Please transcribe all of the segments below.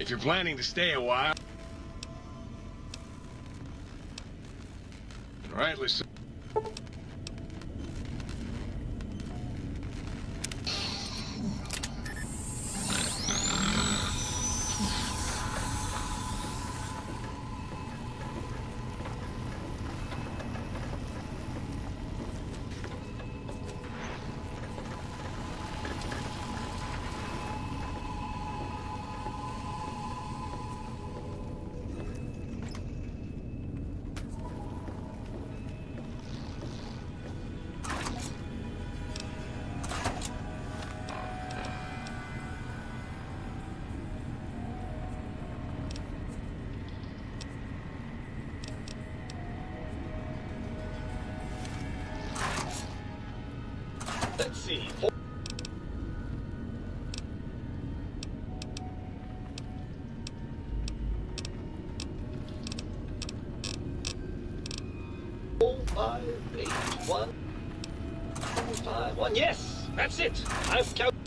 If you're planning to stay a while. All right, listen. Let's see. Four, 5, 8, 1, 5, 1. Yes, that's it. I've counted.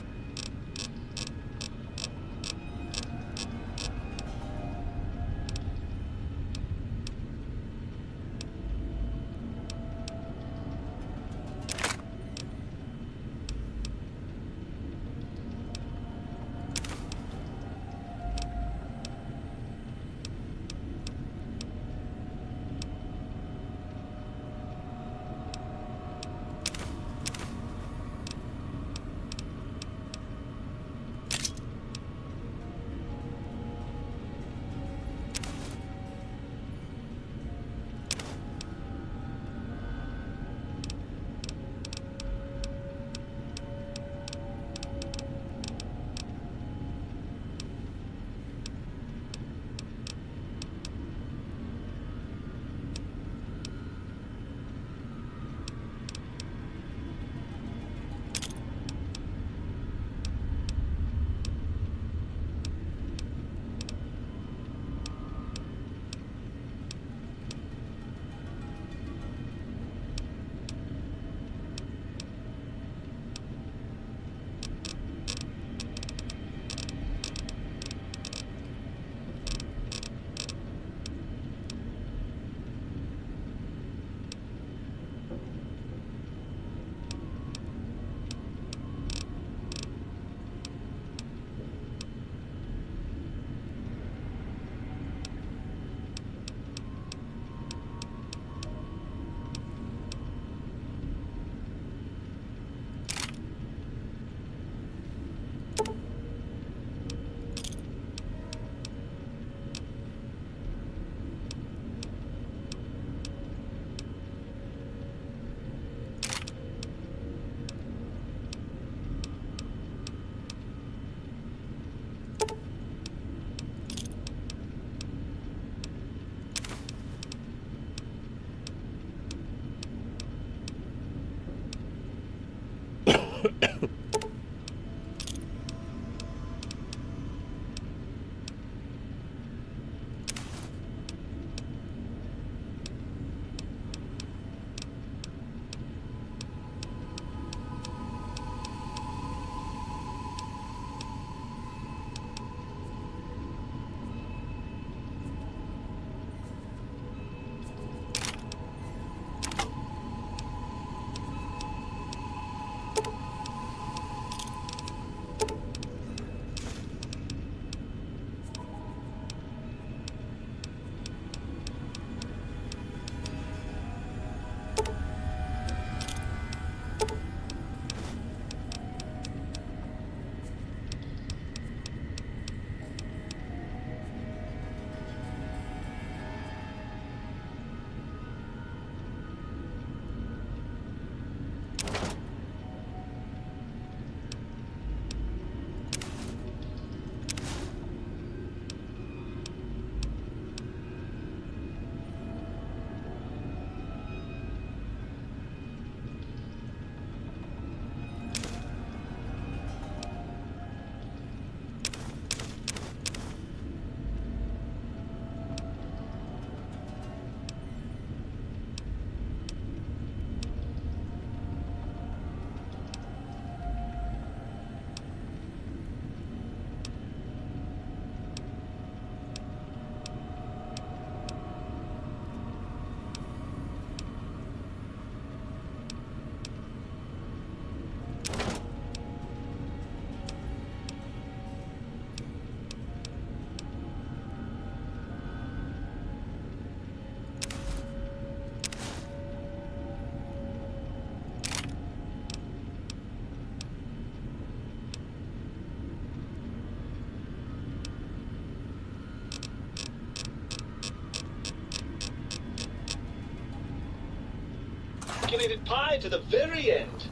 calculated pi to the very end.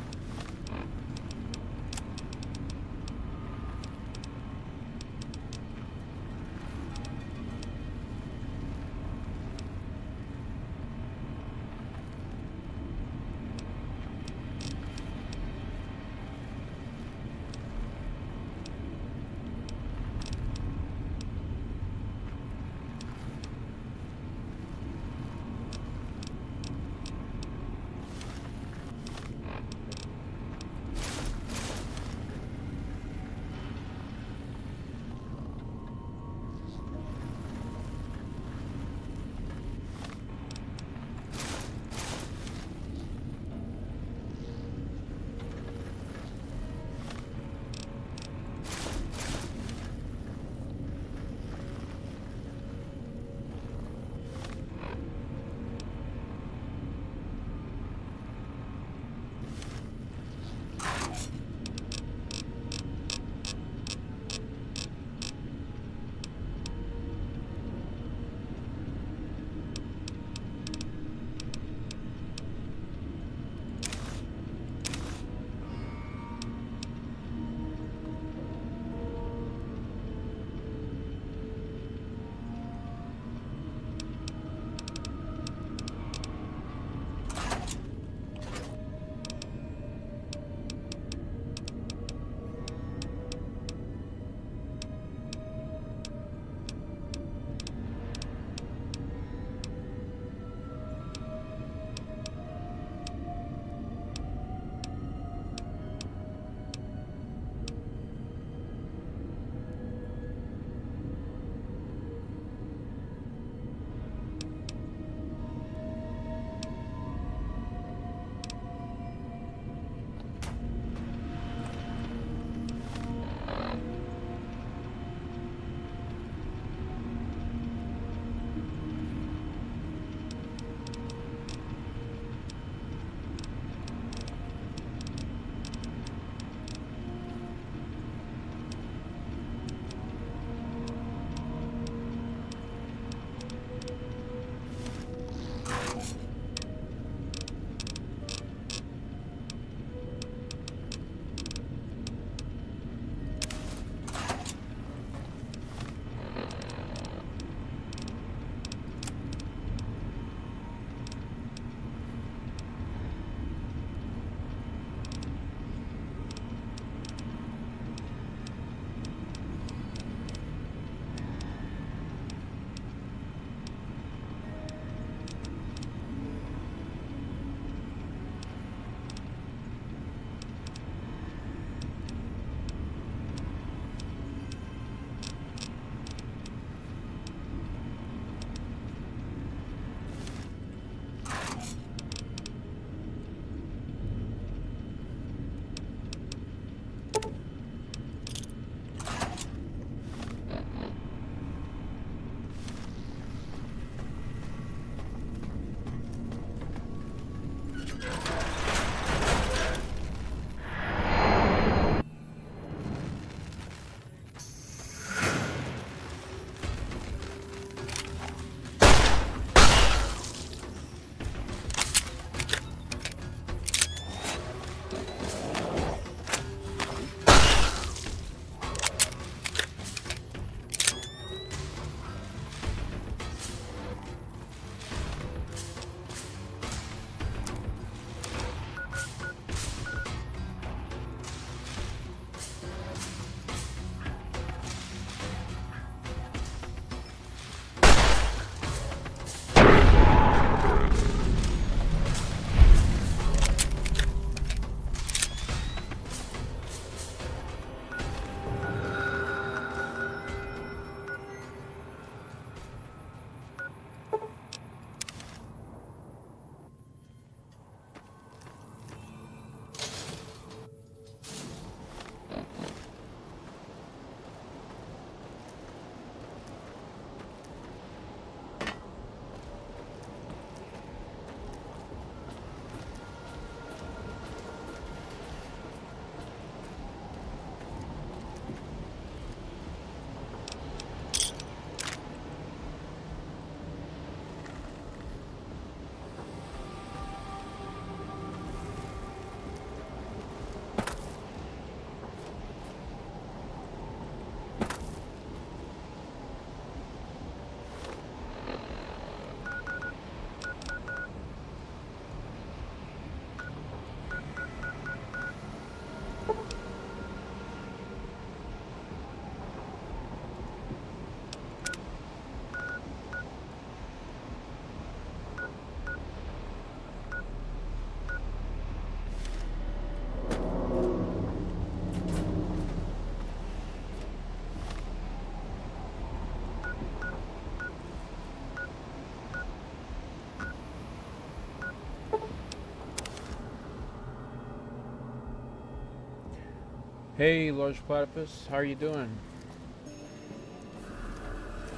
Hey, large platypus, how are you doing?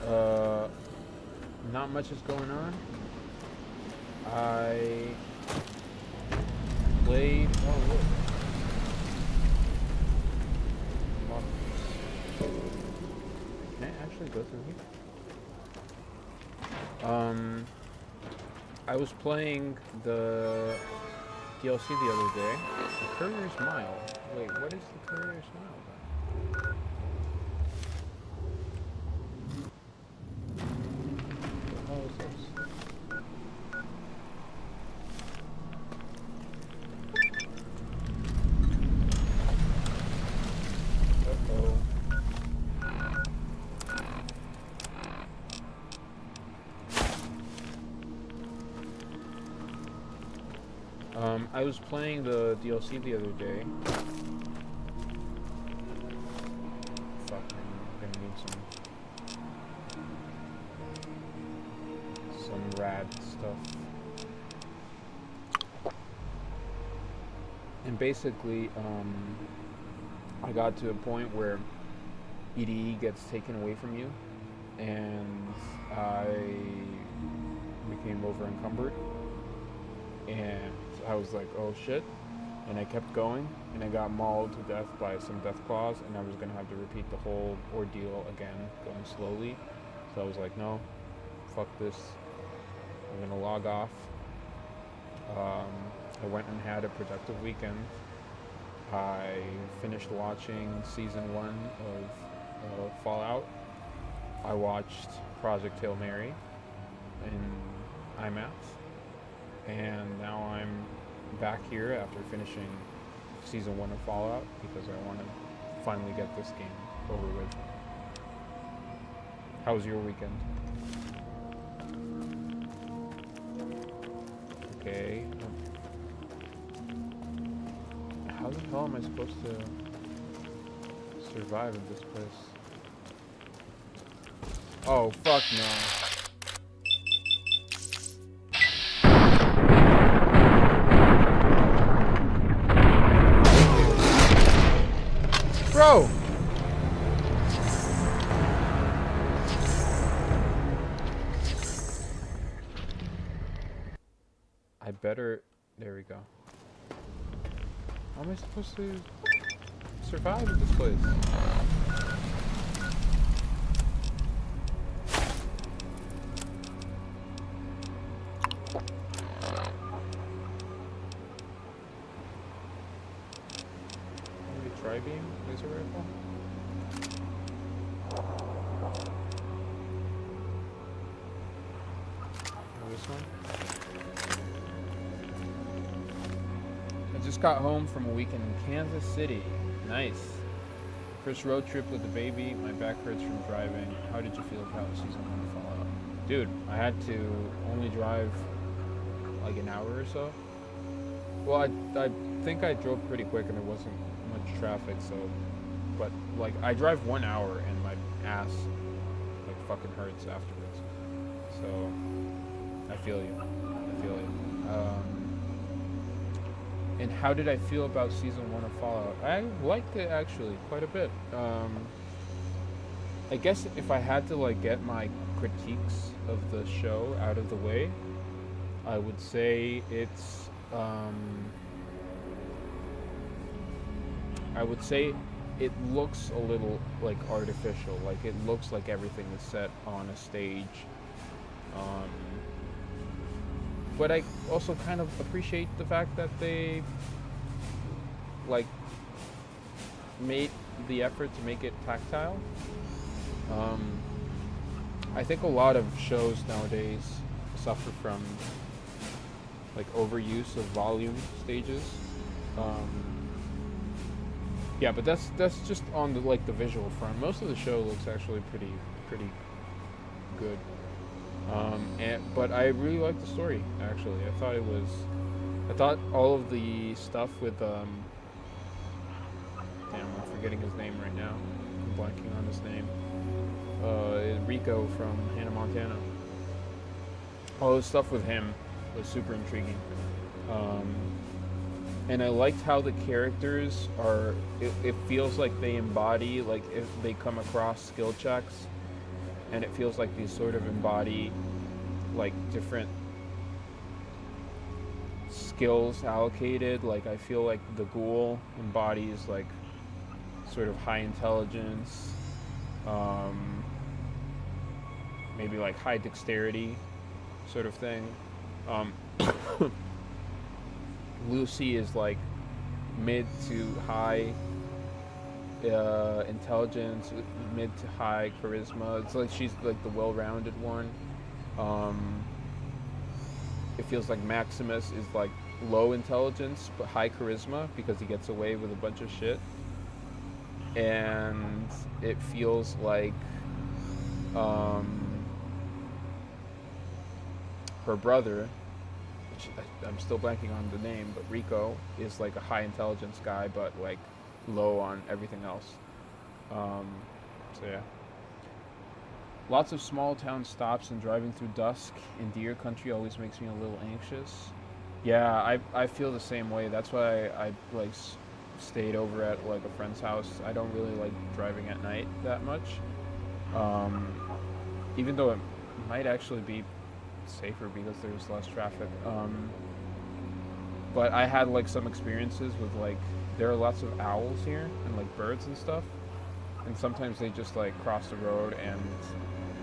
Uh, Not much is going on. I played. Oh, look. Can I actually go through here? I was playing the DLC the other day. The Courier's Mile. Wait, what is the Courier's Mile then? What the hell is this? Uh-oh. I was playing the DLC the other day. Fuck, I'm gonna need some rad stuff. And basically, I got to a point where EDE gets taken away from you, and I became over encumbered, and I was like, oh shit, and I kept going, and I got mauled to death by some death claws, and I was gonna have to repeat the whole ordeal again, going slowly. So I was like, no, fuck this, I'm gonna log off. I went and had a productive weekend. I finished watching season 1 of Fallout. I watched Project Hail Mary in IMAX. And now I'm back here after finishing season 1 of Fallout because I want to finally get this game over with. How was your weekend? Okay. How the hell am I supposed to survive in this place? Oh, fuck no. Bro! I better... There we go. How am I supposed to survive in this place? Maybe tri-beam laser rifle? Or this one? I just got home from a weekend in Kansas City. Nice. First road trip with the baby. My back hurts from driving. How did you feel about season 1 of Fallout? Dude, I had to only drive like an hour or so. Well, I think I drove pretty quick and there wasn't much traffic, so... But, like, I drive 1 hour and my ass, like, fucking hurts afterwards. So, I feel you. I feel you. And how did I feel about season 1 of Fallout? I liked it actually quite a bit. I guess if I had to like get my critiques of the show out of the way, I would say it's I would say it looks a little like artificial. Like it looks like everything is set on a stage. But I also kind of appreciate the fact that they like made the effort to make it tactile. I think a lot of shows nowadays suffer from like overuse of volume stages. Yeah, but that's just on the like the visual front. Most of the show looks actually pretty good. But I really liked the story, actually. I thought all of the stuff with, damn, I'm forgetting his name right now. I'm blanking on his name. Rico from Hannah Montana. All the stuff with him was super intriguing. And I liked how the characters are. It feels like they embody, like if they come across skill checks, and it feels like they sort of embody like different skills allocated. Like I feel like the ghoul embodies like sort of high intelligence, um, maybe like high dexterity sort of thing. Um, Lucy is like mid to high intelligence, mid to high charisma. It's like she's like the well-rounded one. Um, it feels like Maximus is like low intelligence but high charisma because he gets away with a bunch of shit. And it feels like her brother, which I'm still blanking on the name, but Rico is like a high intelligence guy but like low on everything else. So yeah. Lots of small town stops and driving through dusk in deer country always makes me a little anxious. Yeah, I feel the same way. That's why I like stayed over at like a friend's house. I don't really like driving at night that much. Um, Even though it might actually be safer because there's less traffic. But I had like some experiences with like there are lots of owls here and like birds and stuff, and sometimes they just like cross the road and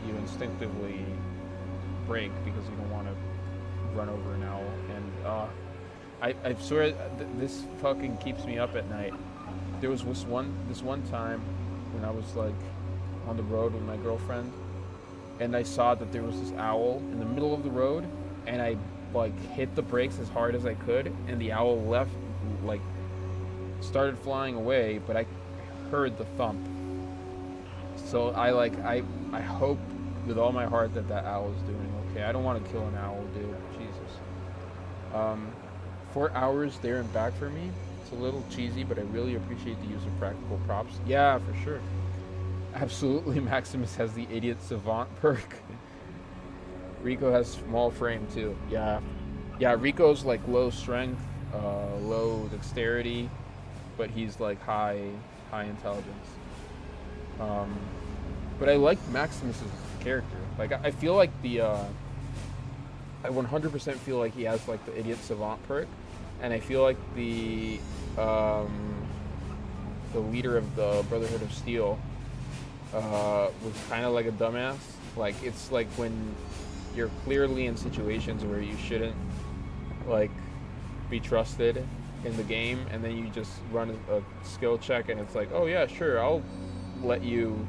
you instinctively brake because you don't want to run over an owl. And I swear this fucking keeps me up at night. There was this one time when I was like on the road with my girlfriend, and I saw that there was this owl in the middle of the road, and I like hit the brakes as hard as I could, and the owl left, like started flying away, but I heard the thump. So I hope with all my heart that owl is doing okay. I don't want to kill an owl, dude. Jesus. 4 hours there and back for me. It's a little cheesy, but I really appreciate the use of practical props. Yeah, for sure. Absolutely, Maximus has the idiot savant perk. Rico has small frame too. Yeah, Rico's like low strength, low dexterity, but he's like high intelligence. But I like Maximus's character. Like I feel like I 100% feel like he has like the idiot savant perk, and I feel like the leader of the Brotherhood of Steel was kind of like a dumbass. Like it's like when you're clearly in situations where you shouldn't like be trusted in the game, and then you just run a skill check and it's like, oh yeah, sure, I'll let you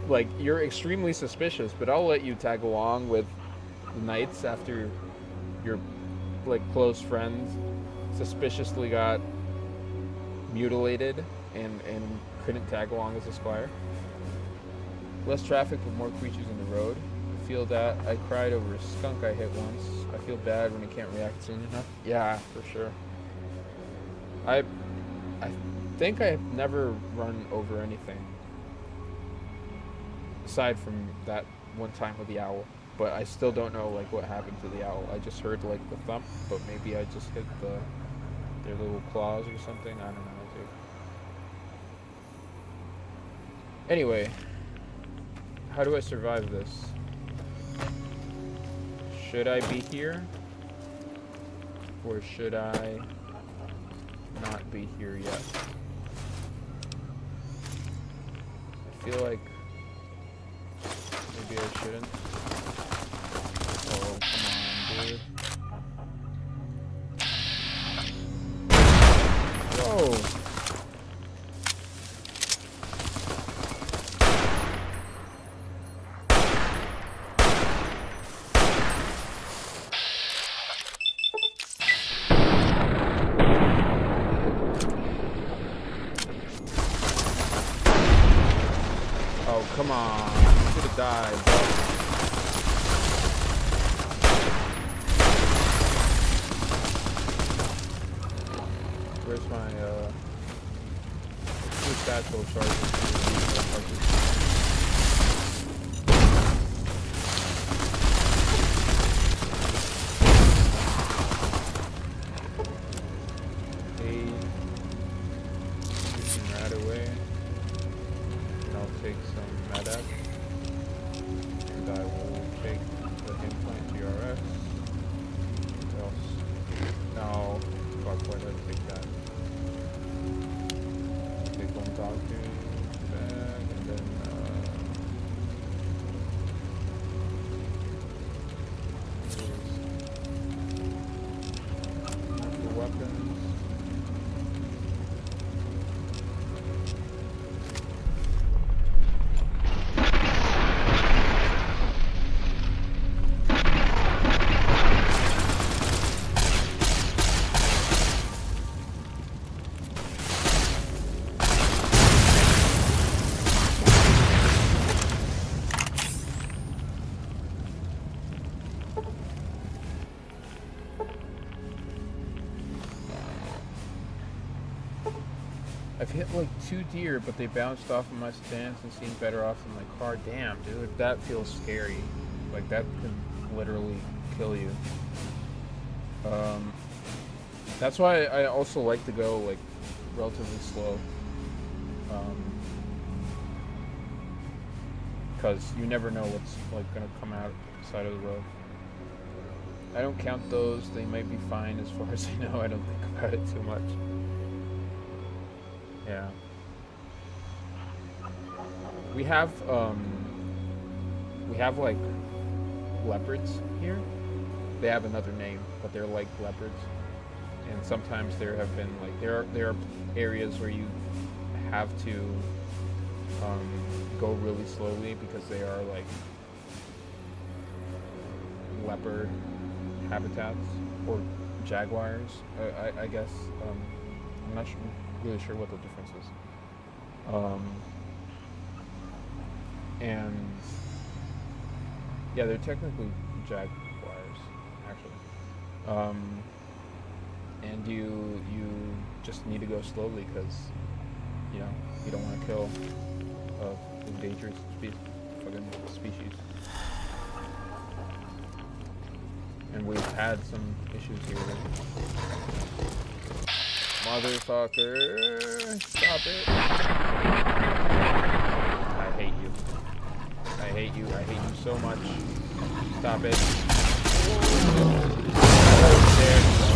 like you're extremely suspicious, but I'll let you tag along with the knights after your like close friends suspiciously got mutilated and couldn't tag along as a squire. Less traffic but more creatures in the road. I feel that. I cried over a skunk I hit once. I feel bad when I can't react soon enough. Yeah, for sure. I think I've never run over anything aside from that one time with the owl, but I still don't know like what happened to the owl. I just heard like the thump, but maybe I just hit their little claws or something. I don't know, dude. Anyway, how do I survive this? Should I be here? Or should I not be here yet? I feel like maybe I shouldn't. Oh, come on, dude. Whoa! Oh, come on. I should have died, bro. Where's my, two satchel charges? I've hit like 2 deer, but they bounced off of my stance and seemed better off than my car. Damn, dude, that feels scary. Like, that could literally kill you. That's why I also like to go, like, relatively slow. Because you never know what's, like, gonna come out the side of the road. I don't count those. They might be fine as far as I know. I don't think about it too much. Yeah. We have like leopards here. They have another name, but they're like leopards. And sometimes there have been like there are areas where you have to go really slowly because they are like leopard habitats or jaguars. I guess I'm not really sure what the difference is. And yeah, they're technically jaguars, actually. And you just need to go slowly because you know you don't want to kill endangered fucking species. And we've had some issues here. Motherfucker, stop it! I hate you. I hate you. I hate you so much. Stop it. There you go.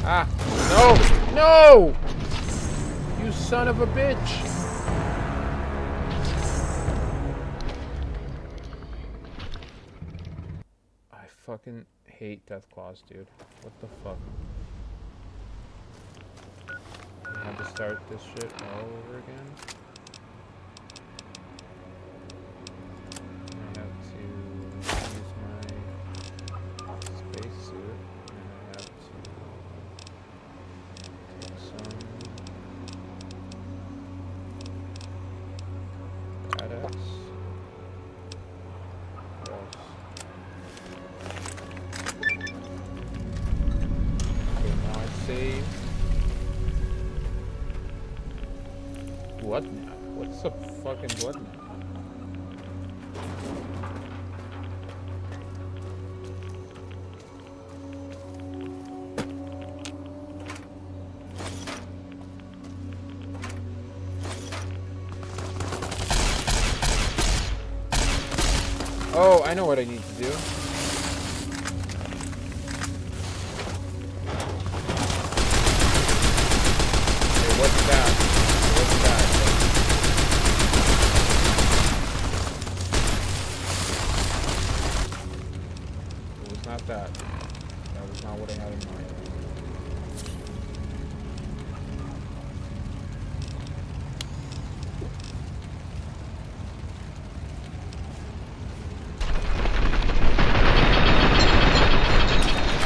Ah! No! No! You son of a bitch! I fucking hate Deathclaws, dude. What the fuck? I have to start this shit all over again. I have to use my spacesuit, and I have to take some badass. What else? Okay, now I save. What now? What's the fucking what now? Oh, I know what I need to do. Okay, what's that? What's that? It was not that. That was not what I had in mind.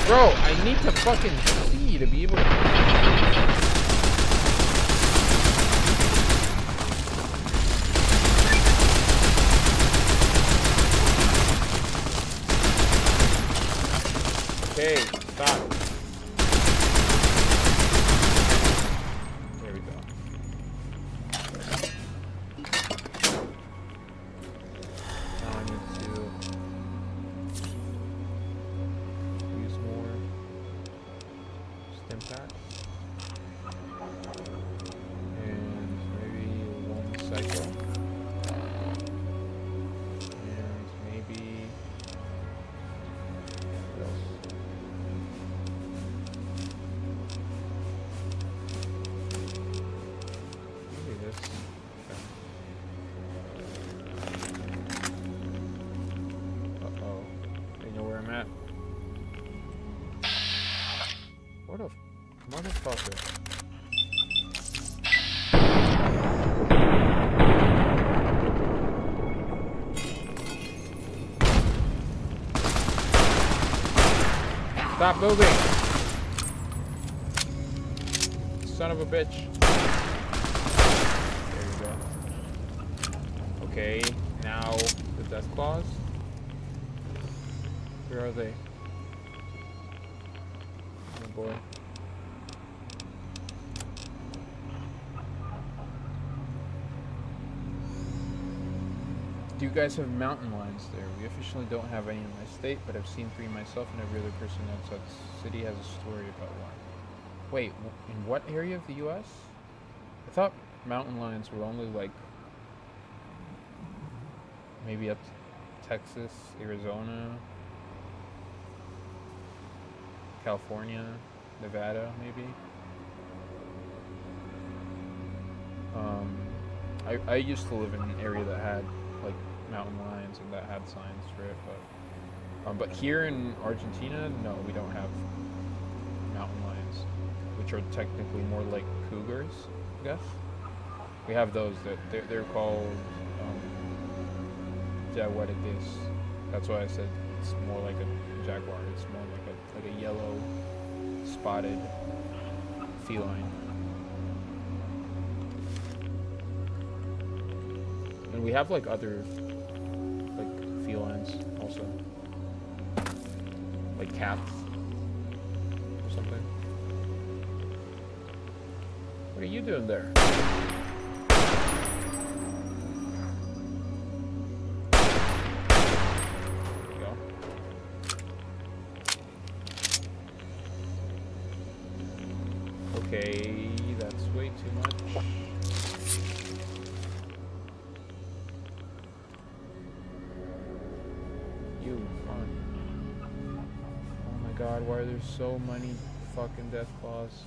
Bro, I need to fucking see to be able to... Okay, stop. There we go. Now I need to use more stim packs. And maybe one cycle. And maybe... what else? Maybe this. Okay. Uh-oh. They know where I'm at. What a motherfucker. Stop moving! Son of a bitch. There you go. Okay, now the Deathclaws. Where are they? Oh boy. Do you guys have mountain lions there? We officially don't have any in my state, but I've seen 3 myself, and every other person outside the city has a story about one. Wait, in what area of the U.S.? I thought mountain lions were only like maybe up to Texas, Arizona, California, Nevada, maybe. I used to live in an area that had like mountain lions and that had signs for it, but here in Argentina, no, we don't have mountain lions, which are technically more like cougars, I guess. We have those that they're called jaguaretes. That's why I said it's more like a jaguar. It's more like a yellow spotted feline. And we have like other like felines also, like cats or something. What are you doing there? There we go. Okay, that's way too much. God, why are there so many fucking death claws?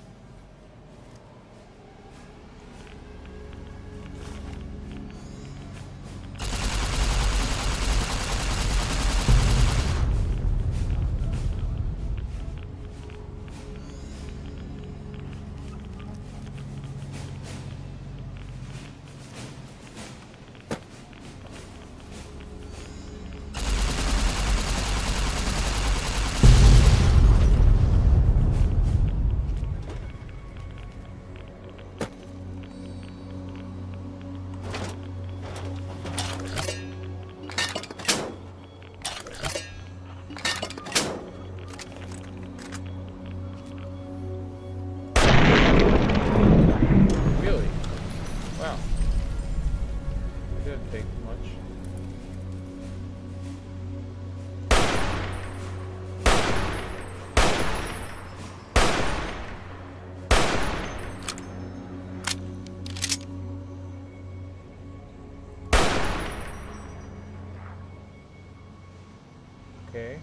Okay.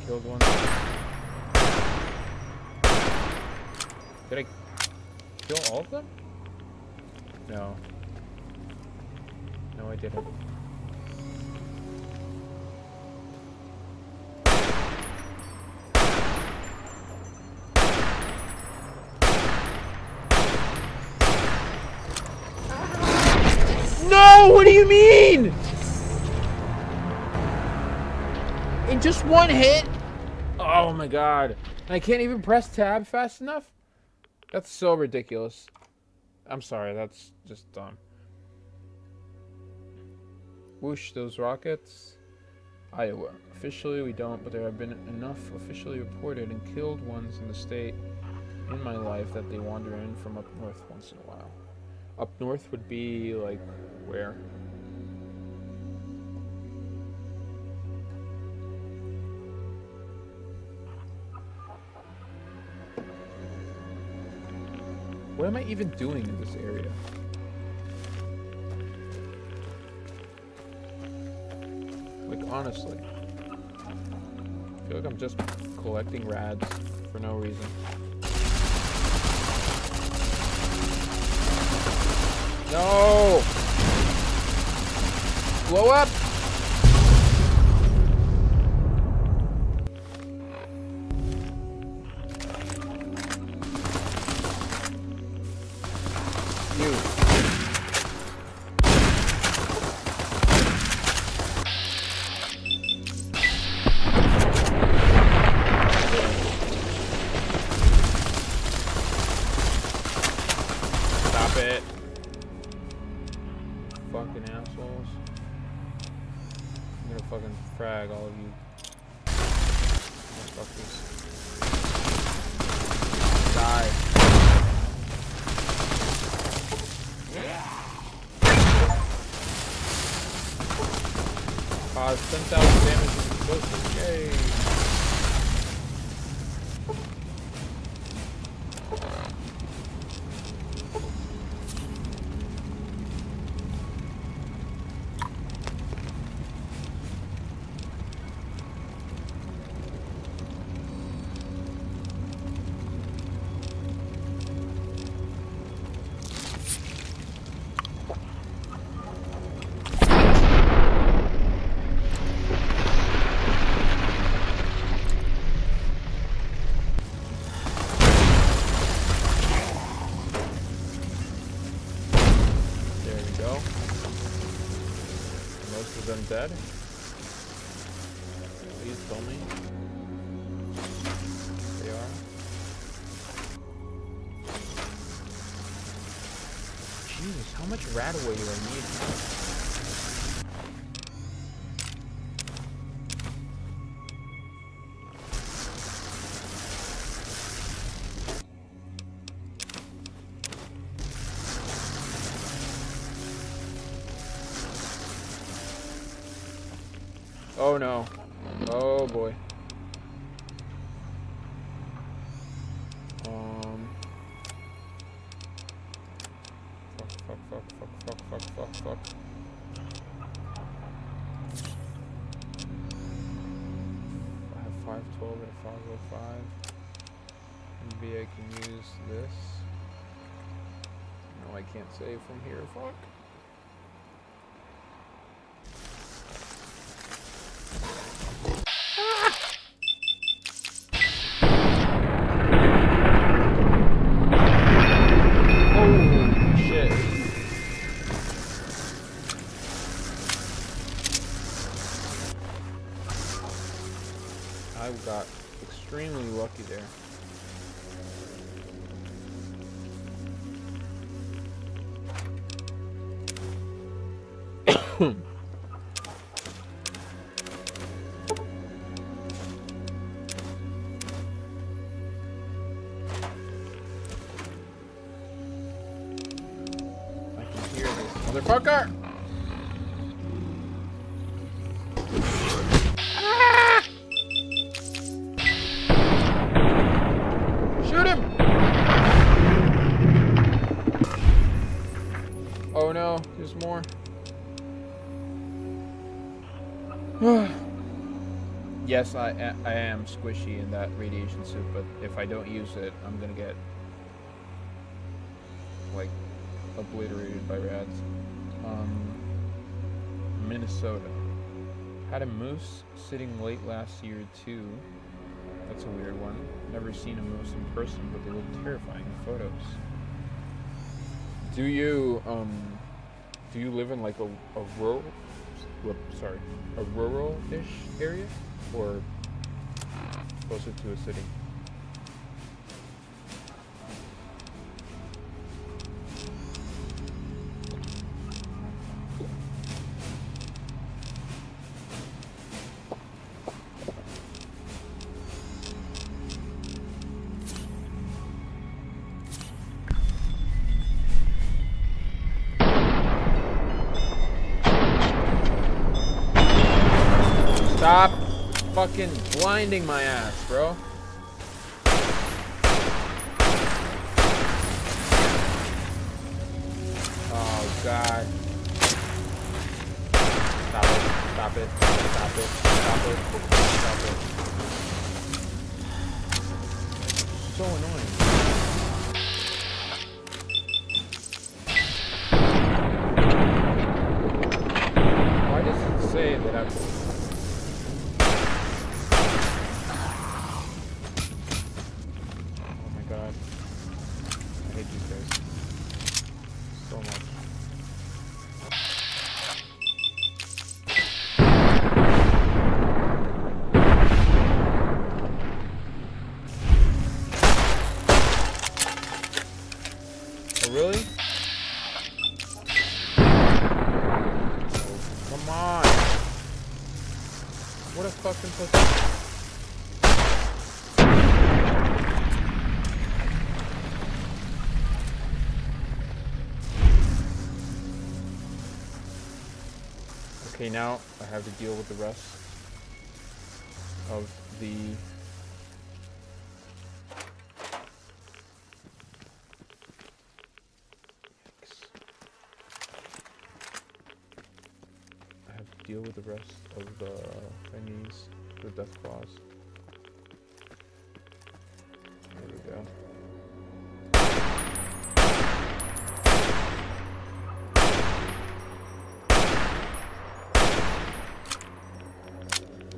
Killed one. Did I kill all of them? No. No, I didn't. No! What do you mean? In just one hit? Oh my god. And I can't even press tab fast enough? That's so ridiculous. I'm sorry, that's just dumb. Whoosh, those rockets. Iowa. Officially we don't, but there have been enough officially reported and killed ones in the state in my life that they wander in from up north once in a while. Up north would be like where? What am I even doing in this area? Like, honestly. I feel like I'm just collecting rads for no reason. No! Blow up! Fucking assholes. I'm gonna fucking frag all of you. Motherfuckers. Die. Cause 10,000 damage with explosive. Yay! Them dead? Please tell me. They are. Jesus, how much Radaway do I need? Oh no. Oh boy. Fuck. I have 512 and a 505. Maybe I can use this. No, I can't save from here. Fuck. I got extremely lucky there. I can hear this motherfucker! Oh no, there's more. Yes, I am squishy in that radiation suit, but if I don't use it, I'm gonna get like obliterated by rats. Minnesota. Had a moose sitting late last year too. That's a weird one. Never seen a moose in person, but they look terrifying in photos. Do you live in like a rural-ish area, or closer to a city? Stop fucking blinding my ass, bro. Oh, God. Stop it. Stop it. Stop it. Stop it. Stop it. So annoying. Why does it say that I'm... God, I hate these guys so much. Oh, really? Come on. What a fucking pussy. Okay, now I have to deal with the rest of the... I have to deal with the rest of the thingies, the death claws. There we go.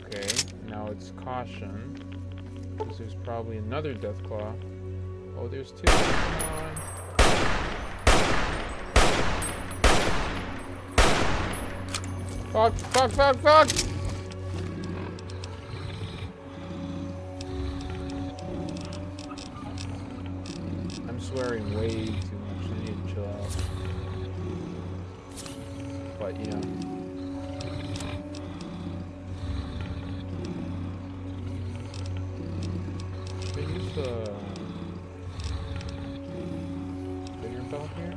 Okay, now it's caution, because there's probably another death claw. Oh, there's two. Come on. Fuck, fuck, fuck, fuck! I'm swearing way too much. I need to chill out. But, you know. Should I use the bigger belt here?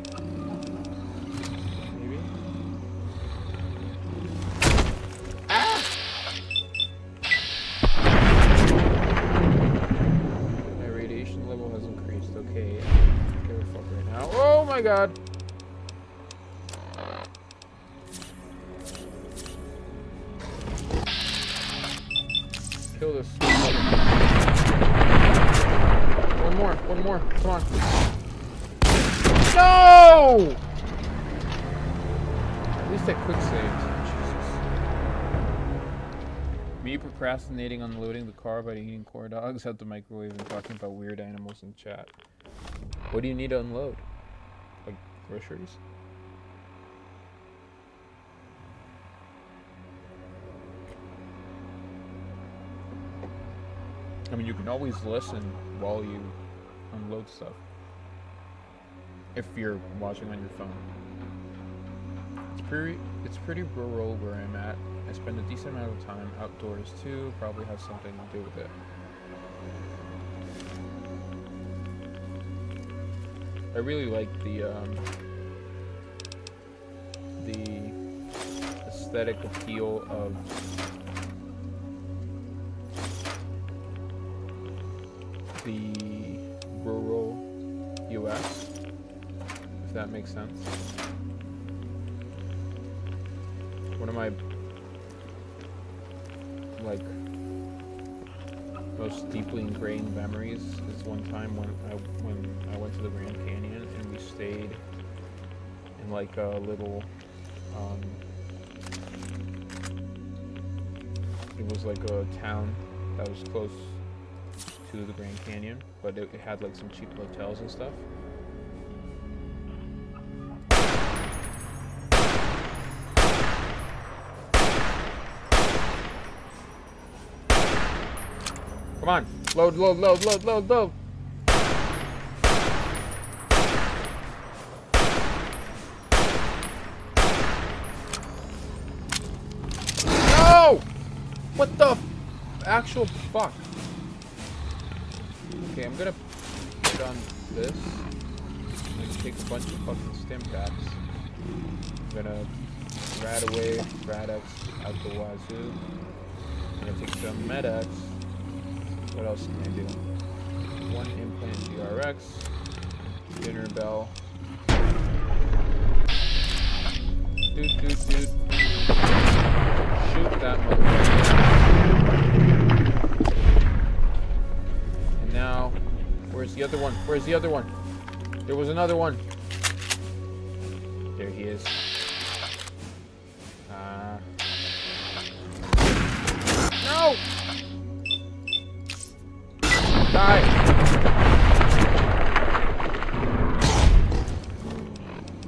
Maybe? Ah! My radiation level has increased. Okay. Give a fuck right now. Oh my god! Kill this. One more. Come on. No! At least I quick saved. Jesus. Me procrastinating unloading the car by eating corn dogs at the microwave and talking about weird animals in chat. What do you need to unload? Like groceries? I mean, you can always listen while you unload stuff. If you're watching on your phone. It's pretty rural where I'm at. I spend a decent amount of time outdoors too. Probably has something to do with it. I really like the aesthetic appeal of the rural US, if that makes sense. One of my most deeply ingrained memories is one time when I went to the Grand Canyon and we stayed in like a little it was like a town that was close to the Grand Canyon, but it had like some cheap hotels and stuff. Come on, load. No! What the actual fuck? Okay, I'm gonna put on this. I'm gonna take a bunch of fucking stim packs. I'm gonna Rad-X out the wazoo. I'm gonna take some Med-X. What else can I do? One implant GRX. Dinner bell. Dude. Shoot that motherfucker. And now, where's the other one? There was another one. There he is. No! Die!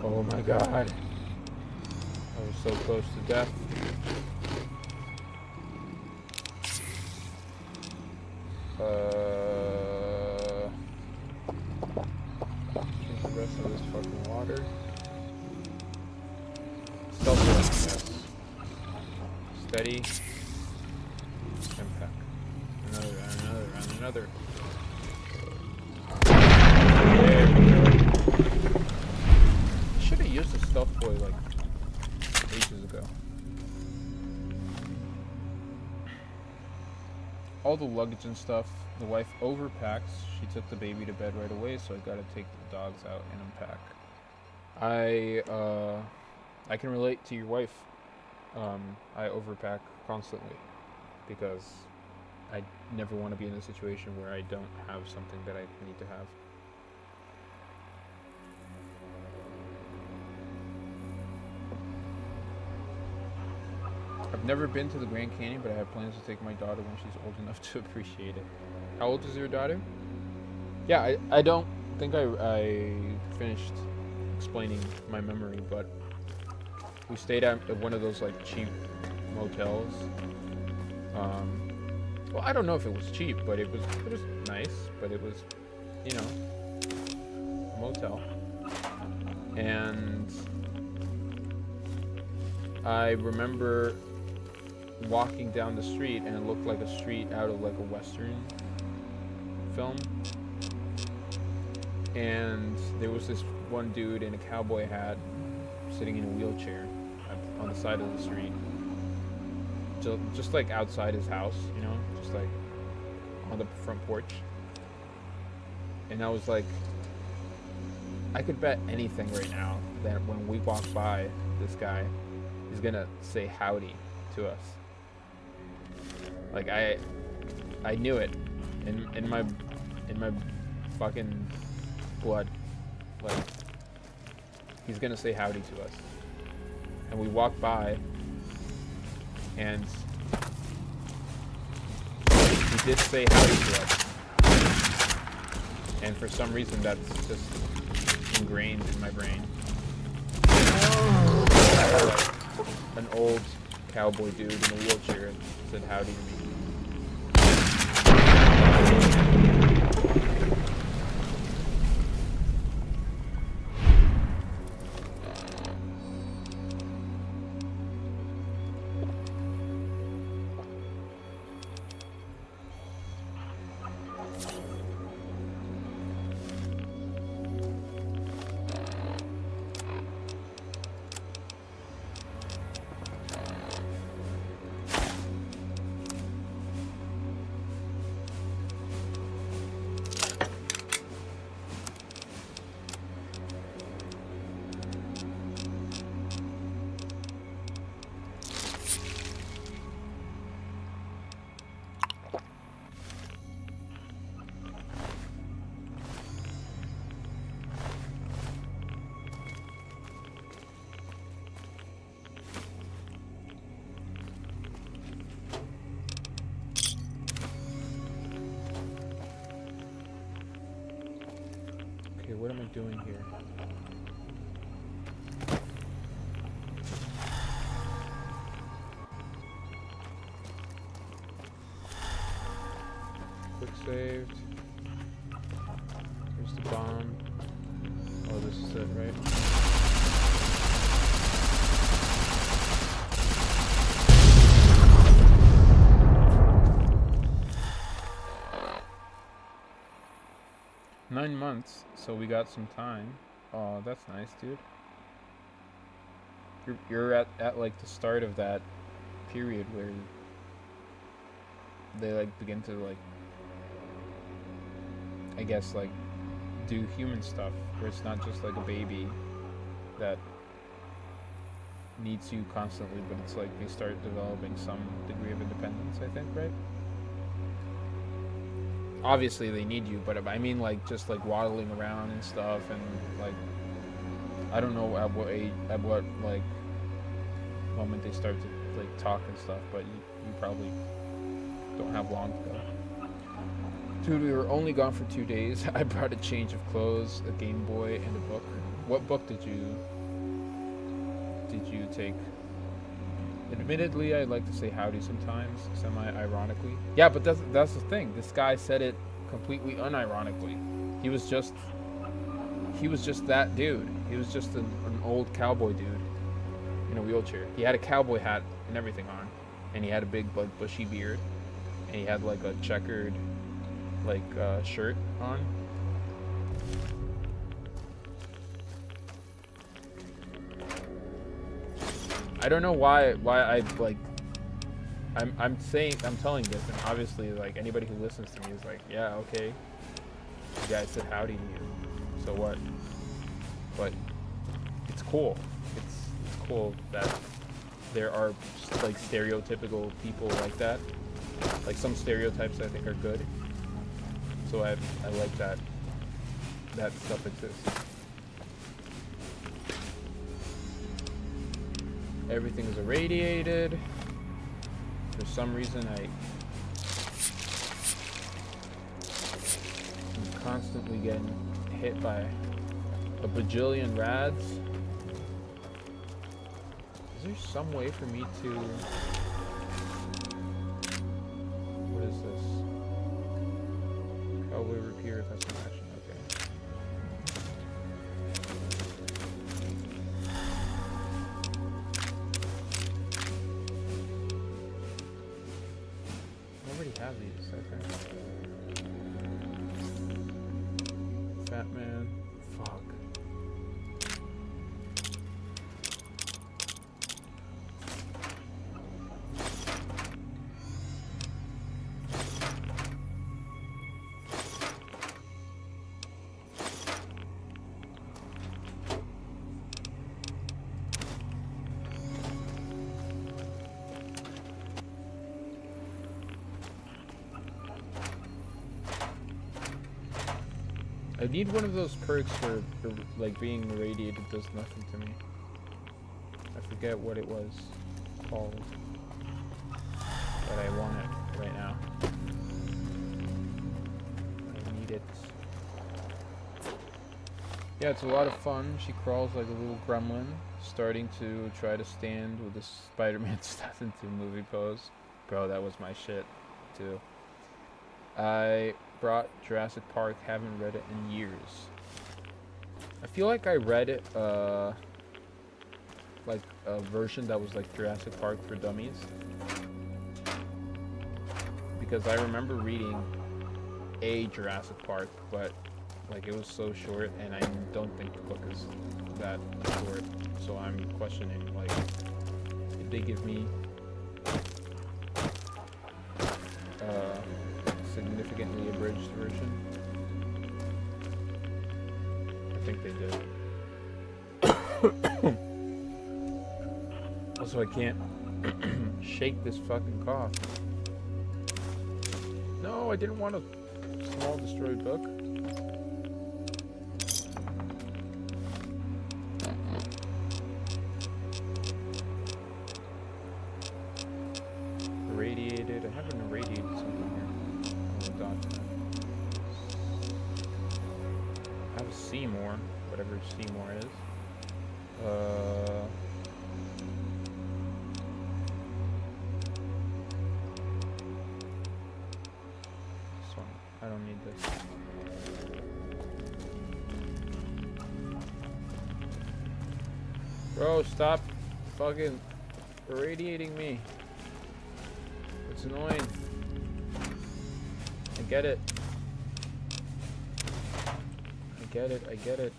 Oh my god. I was so close to death. Drink the rest of this fucking water. Yes. Steady. Impact. Another. There we go. I should have used the stealth boy like ages ago. all the luggage and stuff. The wife overpacks. She took the baby to bed right away, so I gotta take the dogs out and unpack. I can relate to your wife. I overpack constantly because I never want to be in a situation where I don't have something that I need to have. I've never been to the Grand Canyon, but I have plans to take my daughter when she's old enough to appreciate it. How old is your daughter? Yeah, I don't think I finished explaining my memory, but we stayed at one of those like cheap motels. Well, I don't know if it was cheap, but it was nice, but it was, you know, a motel. And I remember walking down the street, and it looked like a street out of like a Western film. And there was this one dude in a cowboy hat sitting in a wheelchair on the side of the street. Just like outside his house, you know, just like on the front porch. And I was like, I could bet anything right now that when we walk by this guy, he's gonna say howdy to us. Like I knew it in my fucking blood. Like he's gonna say howdy to us. And we walk by, and he did say howdy to us. And for some reason, that's just ingrained in my brain. Like, an old cowboy dude in a wheelchair said howdy to me. Okay, what am I doing here? Quick saved. Here's the bomb. Oh, this is it, right? 9 months, so we got some time. Oh, that's nice, dude. You're at like the start of that period where they like begin to like, I guess, like do human stuff, where it's not just like a baby that needs you constantly, but it's like they start developing some degree of independence, I think, right? Obviously they need you, but I mean like just like waddling around and stuff, and like I don't know at what like moment they start to like talk and stuff, but you probably don't have long to go. Dude, we were only gone for 2 days. I brought a change of clothes, a Game Boy, and a book. What book did you take? Admittedly, I like to say howdy sometimes, semi-ironically. Yeah, but that's the thing. This guy said it completely unironically. He was just that dude. He was just an old cowboy dude in a wheelchair. He had a cowboy hat and everything on, and he had a big like bushy beard, and he had like a checkered like shirt on. I don't know why I like I'm telling this, and obviously, like, anybody who listens to me is like, yeah, okay, you guys said howdy to you, so what? But it's cool. It's cool that there are like stereotypical people like that. Like some stereotypes I think are good. So I like that stuff exists. Everything is irradiated. For some reason I'm constantly getting hit by a bajillion rads. Is there some way for me to... What is this? Cowboy repeater, that's an action, okay. I already have these, I think. Fat man. Fuck. I need one of those perks where like being irradiated does nothing to me. I forget what it was called, but I want it right now. I need it. Yeah, it's a lot of fun. She crawls like a little gremlin, starting to try to stand with the Spider-Man 2002 movie pose. Bro, that was my shit, too. I brought Jurassic Park, haven't read it in years. I feel like I read it, like a version that was like Jurassic Park for Dummies. Because I remember reading a Jurassic Park, but like it was so short, and I don't think the book is that short. So I'm questioning, like, did they give me significantly abridged version? I think they did. Also, I can't shake this fucking cough. No, I didn't want a small destroyed book. Irradiated. I haven't irradiated something here. I have a Seymour, whatever Seymour is. This one. I don't need this. Bro, stop fucking irradiating me. It's annoying. I get it. I get it. I get it.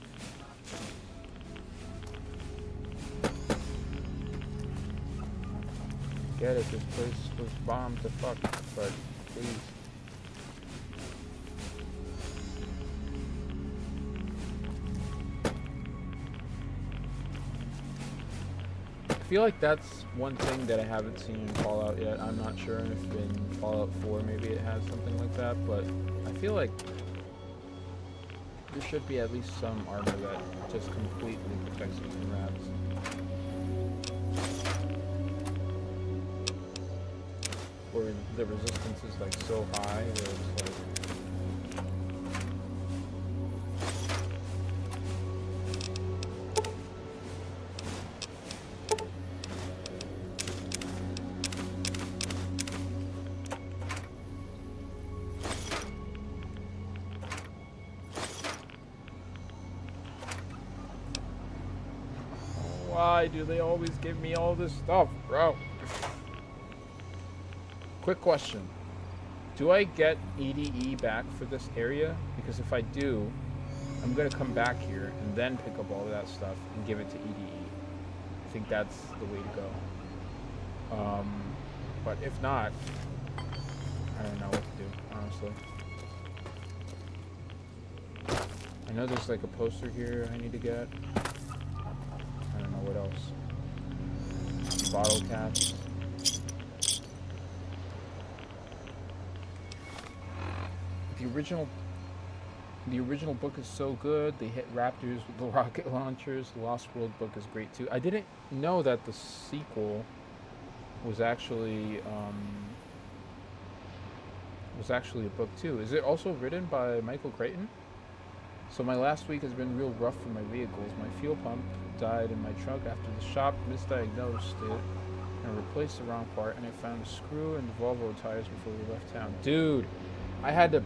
Get it. This place was bombed to fuck, but please. I feel like that's one thing that I haven't seen in Fallout yet. I'm not sure if in Fallout 4 maybe it has something like that, but I feel like there should be at least some armor that just completely protects you from rats. Or the resistance is like so high where it's like... Why do they always give me all this stuff, bro? Quick question. Do I get EDE back for this area? Because if I do, I'm going to come back here and then pick up all of that stuff and give it to EDE. I think that's the way to go. But if not, I don't know what to do, honestly. I know there's like a poster here I need to get. I don't know what else. Bottle caps. The original book is so good. They hit Raptors with the rocket launchers. The Lost World book is great too. I didn't know that the sequel was actually a book too. Is it also written by Michael Crichton? So my last week has been real rough for my vehicles. My fuel pump died in my truck after the shop misdiagnosed it and replaced the wrong part, and I found a screw in the Volvo tires before we left town. Dude, I had to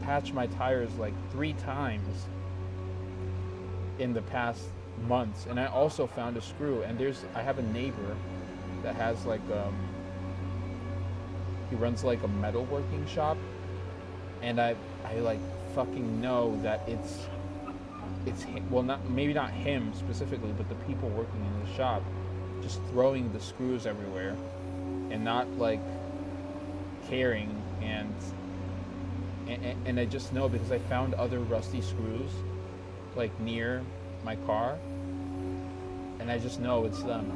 patch my tires like 3 times in the past months, and I also found a screw. And I have a neighbor that has like he runs like a metalworking shop, and I like fucking know that it's him, well, maybe not him specifically, but the people working in the shop just throwing the screws everywhere and not like caring. And I just know because I found other rusty screws like near my car, and I just know it's them.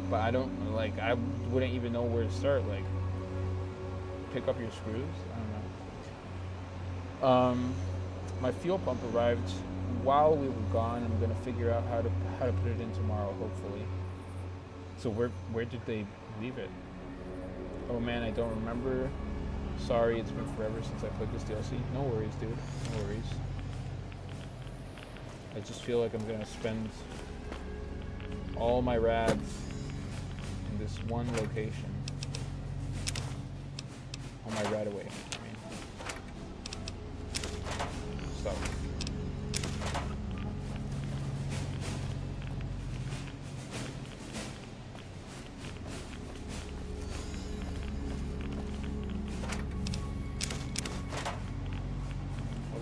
But I wouldn't even know where to start. Like, pick up your screws? I don't know. My fuel pump arrived while we were gone. I'm gonna figure out how to put it in tomorrow, hopefully. So where did they leave it? Oh man, I don't remember. Sorry, it's been forever since I played this DLC. No worries, dude. No worries. I just feel like I'm gonna spend all my rads in this one location. All my rad away. Stuff.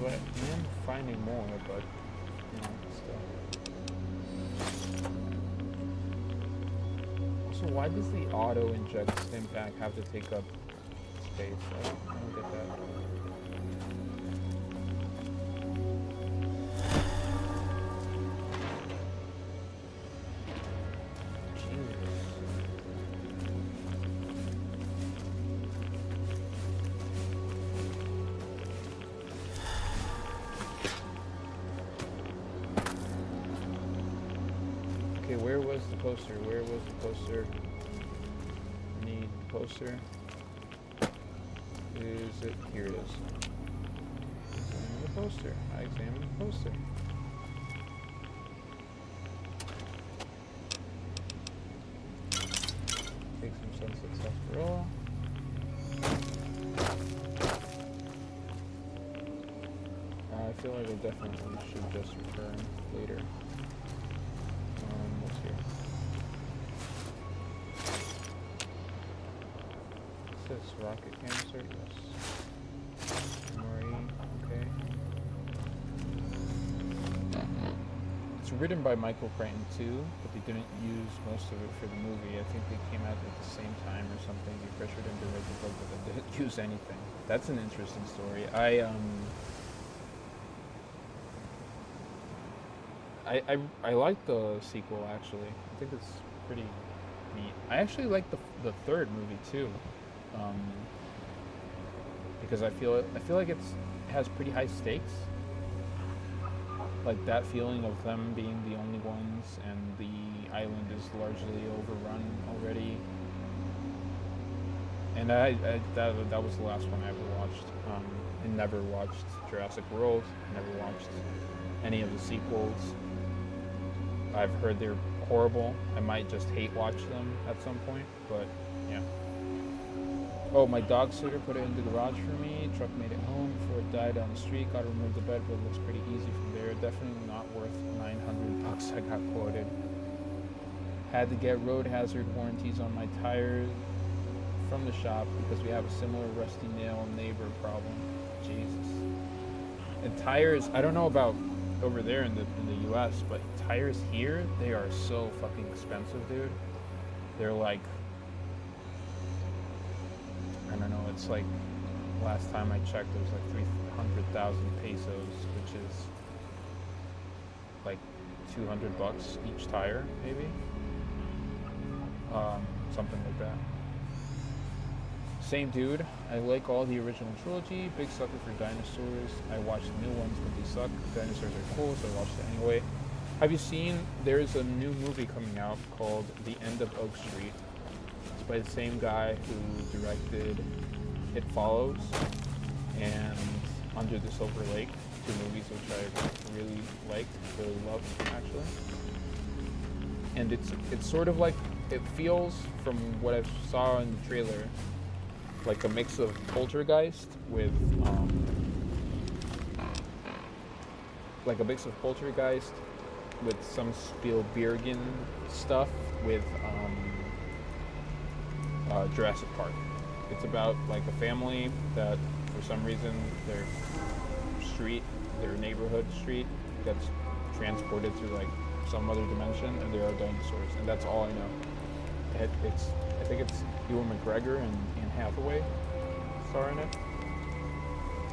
I am finding more, but still. Also, why does the auto inject stim pack have to take up space? I don't get that. Where was the poster? Where was the poster? I need the poster. Is it? Here it is. Examine the poster. I examined the poster. Take some Sunset Sarsaparilla. I feel like I definitely should just return later. What's here? What's this? Rocket canister? Yes. MRE, okay. It's written by Michael Crichton too, but they didn't use most of it for the movie. I think they came out at the same time or something. They pressured him to write the book, but they didn't use anything. That's an interesting story. I like the sequel, actually. I think it's pretty neat. I actually like the third movie too, because I feel like it has pretty high stakes. Like that feeling of them being the only ones, and the island is largely overrun already. And that was the last one I ever watched. I never watched Jurassic World. Never watched any of the sequels. I've heard they're horrible. I might just hate watch them at some point, but yeah. Oh, my dog sitter put it in the garage for me. Truck made it home before it died on the street. Got to remove the bed, but it looks pretty easy from there. Definitely not worth $900 I got quoted. Had to get road hazard warranties on my tires from the shop because we have a similar rusty nail neighbor problem. Jesus. And tires, I don't know about over there in the US, but tires here, they are so fucking expensive, dude. They're like I don't know, it's like, last time I checked, it was like 300,000 pesos, which is like $200 each tire, maybe? Something like that. Same dude. I like all the original trilogy. Big sucker for dinosaurs. I watched the new ones, but they suck. Dinosaurs are cool, so I watched it anyway. Have you seen, there's a new movie coming out called The End of Oak Street. It's by the same guy who directed It Follows and Under the Silver Lake, two movies which I really loved actually. And it's sort of like, it feels, from what I saw in the trailer, like a mix of Poltergeist with some Spielbergian stuff with Jurassic Park. It's about like a family that for some reason their neighborhood street gets transported to like some other dimension, and there are dinosaurs, and that's all I know. I think it's Ewan McGregor and Anne Hathaway starring it,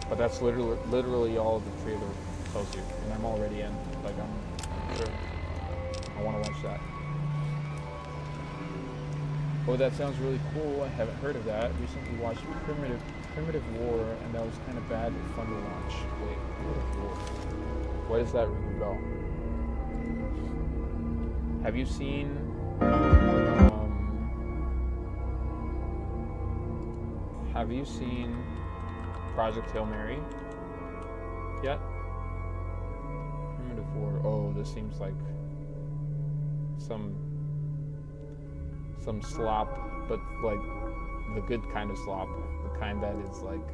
but that's literally all the trailer tells you, and I'm already in. Like I'm sure I want to watch that. Oh, that sounds really cool. I haven't heard of that. Recently watched Primitive War, and that was kind of bad but fun to watch. Wait, Primitive War. Why does that ring a bell? Have you seen Project Hail Mary yet? Primitive War. Oh, this seems like some slop, but like the good kind of slop, the kind that is like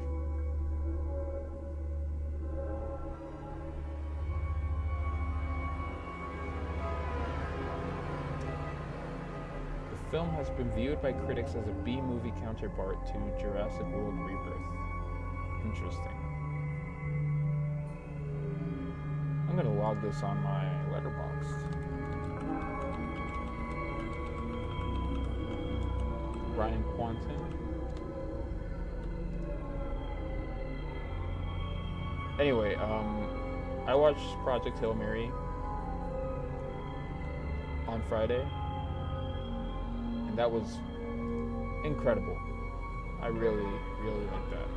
the film has been viewed by critics as a B-movie counterpart to Jurassic World Rebirth. Interesting. I'm gonna log this on my Letterboxd. Brian Quanten. Anyway, I watched Project Hail Mary on Friday, and that was incredible. I really, really like that.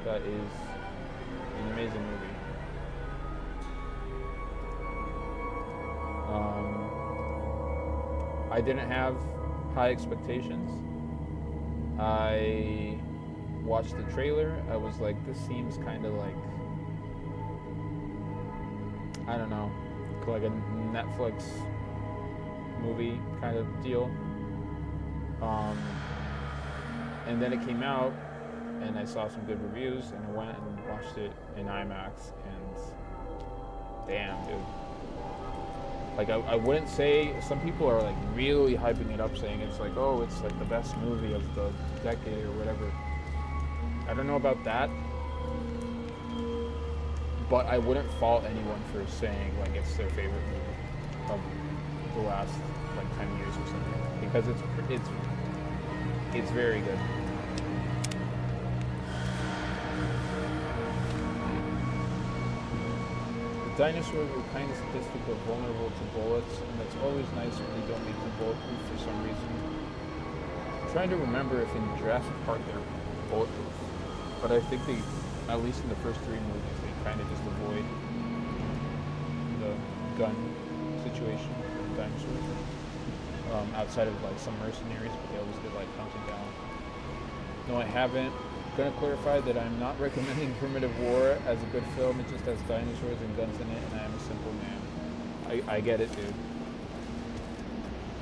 That is an amazing movie. I didn't have high expectations. I watched the trailer. I was like, this seems kind of like, I don't know, like a Netflix movie kind of deal. And then it came out, and I saw some good reviews, and I went and watched it in IMAX, and damn, dude. Like, I wouldn't say, some people are like really hyping it up, saying it's like, oh, it's like the best movie of the decade or whatever. I don't know about that, but I wouldn't fault anyone for saying like it's their favorite movie of the last like 10 years or something, because it's very good. Dinosaurs were kind of sadistic but vulnerable to bullets, and that's always nice when they don't make them bulletproof for some reason. I'm trying to remember if in Jurassic Park they're bulletproof, but I think they, at least in the first three movies, they kind of just avoid the gun situation with dinosaurs. Outside of like some mercenaries, but they always get like hunted down. No, I haven't. Gonna clarify that I'm not recommending Primitive War as a good film. It just has dinosaurs and guns in it, and I am a simple man. I get it, dude.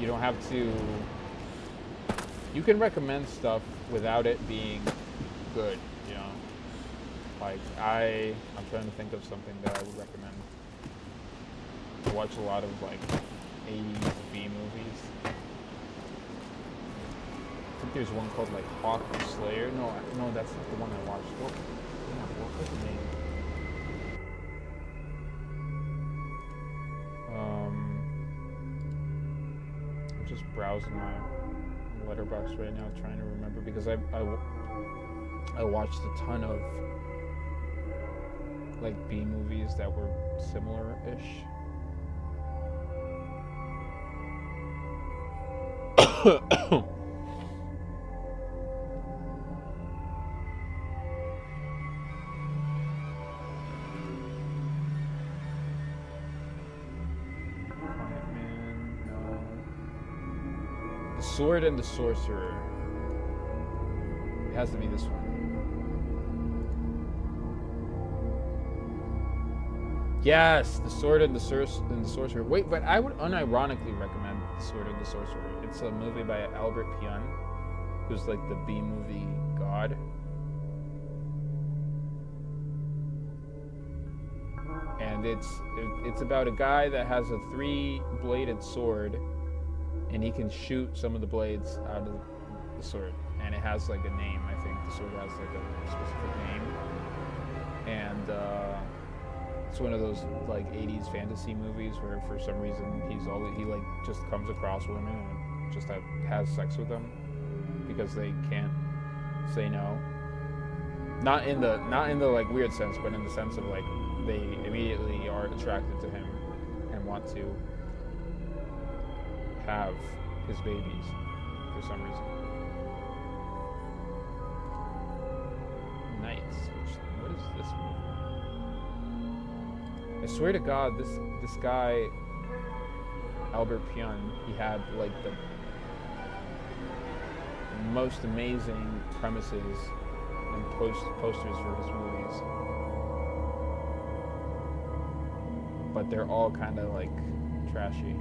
You don't have to. You can recommend stuff without it being good, you know. Like I'm trying to think of something that I would recommend. I watch a lot of like 80s B movies. I think there's one called like Hawk the Slayer. No, that's not the one I watched. What was the name? I'm just browsing my Letterboxd right now, trying to remember because I watched a ton of like B movies that were similar-ish. The Sword and the Sorcerer. It has to be this one. Yes, The Sword and the Sorcerer. Wait, but I would unironically recommend The Sword and the Sorcerer. It's a movie by Albert Pyun, who's like the B-movie god. And it's about a guy that has a 3-bladed sword, and he can shoot some of the blades out of the sword. And it has like a name, I think. The sword has like a specific name. And it's one of those like 80s fantasy movies where for some reason he like just comes across women and just has sex with them because they can't say no. Not in the like weird sense, but in the sense of like they immediately are attracted to him and want to have his babies for some reason. Knights. What is this movie? I swear to God, this guy, Albert Pyun, he had like the most amazing premises and posters for his movies. But they're all kind of like trashy.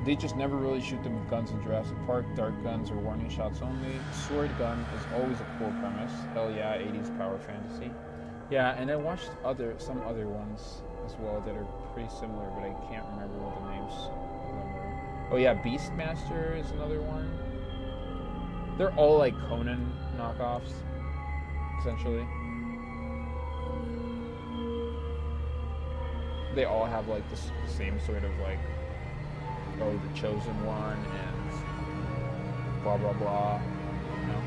They just never really shoot them with guns in Jurassic Park. Dart guns or warning shots only. Sword gun is always a cool premise. Hell yeah, 80s power fantasy. Yeah, and I watched some other ones as well that are pretty similar, but I can't remember what the names of them were. Oh yeah, Beastmaster is another one. They're all like Conan knockoffs, essentially. They all have like the same sort of like, oh, the chosen one and blah blah blah, you know.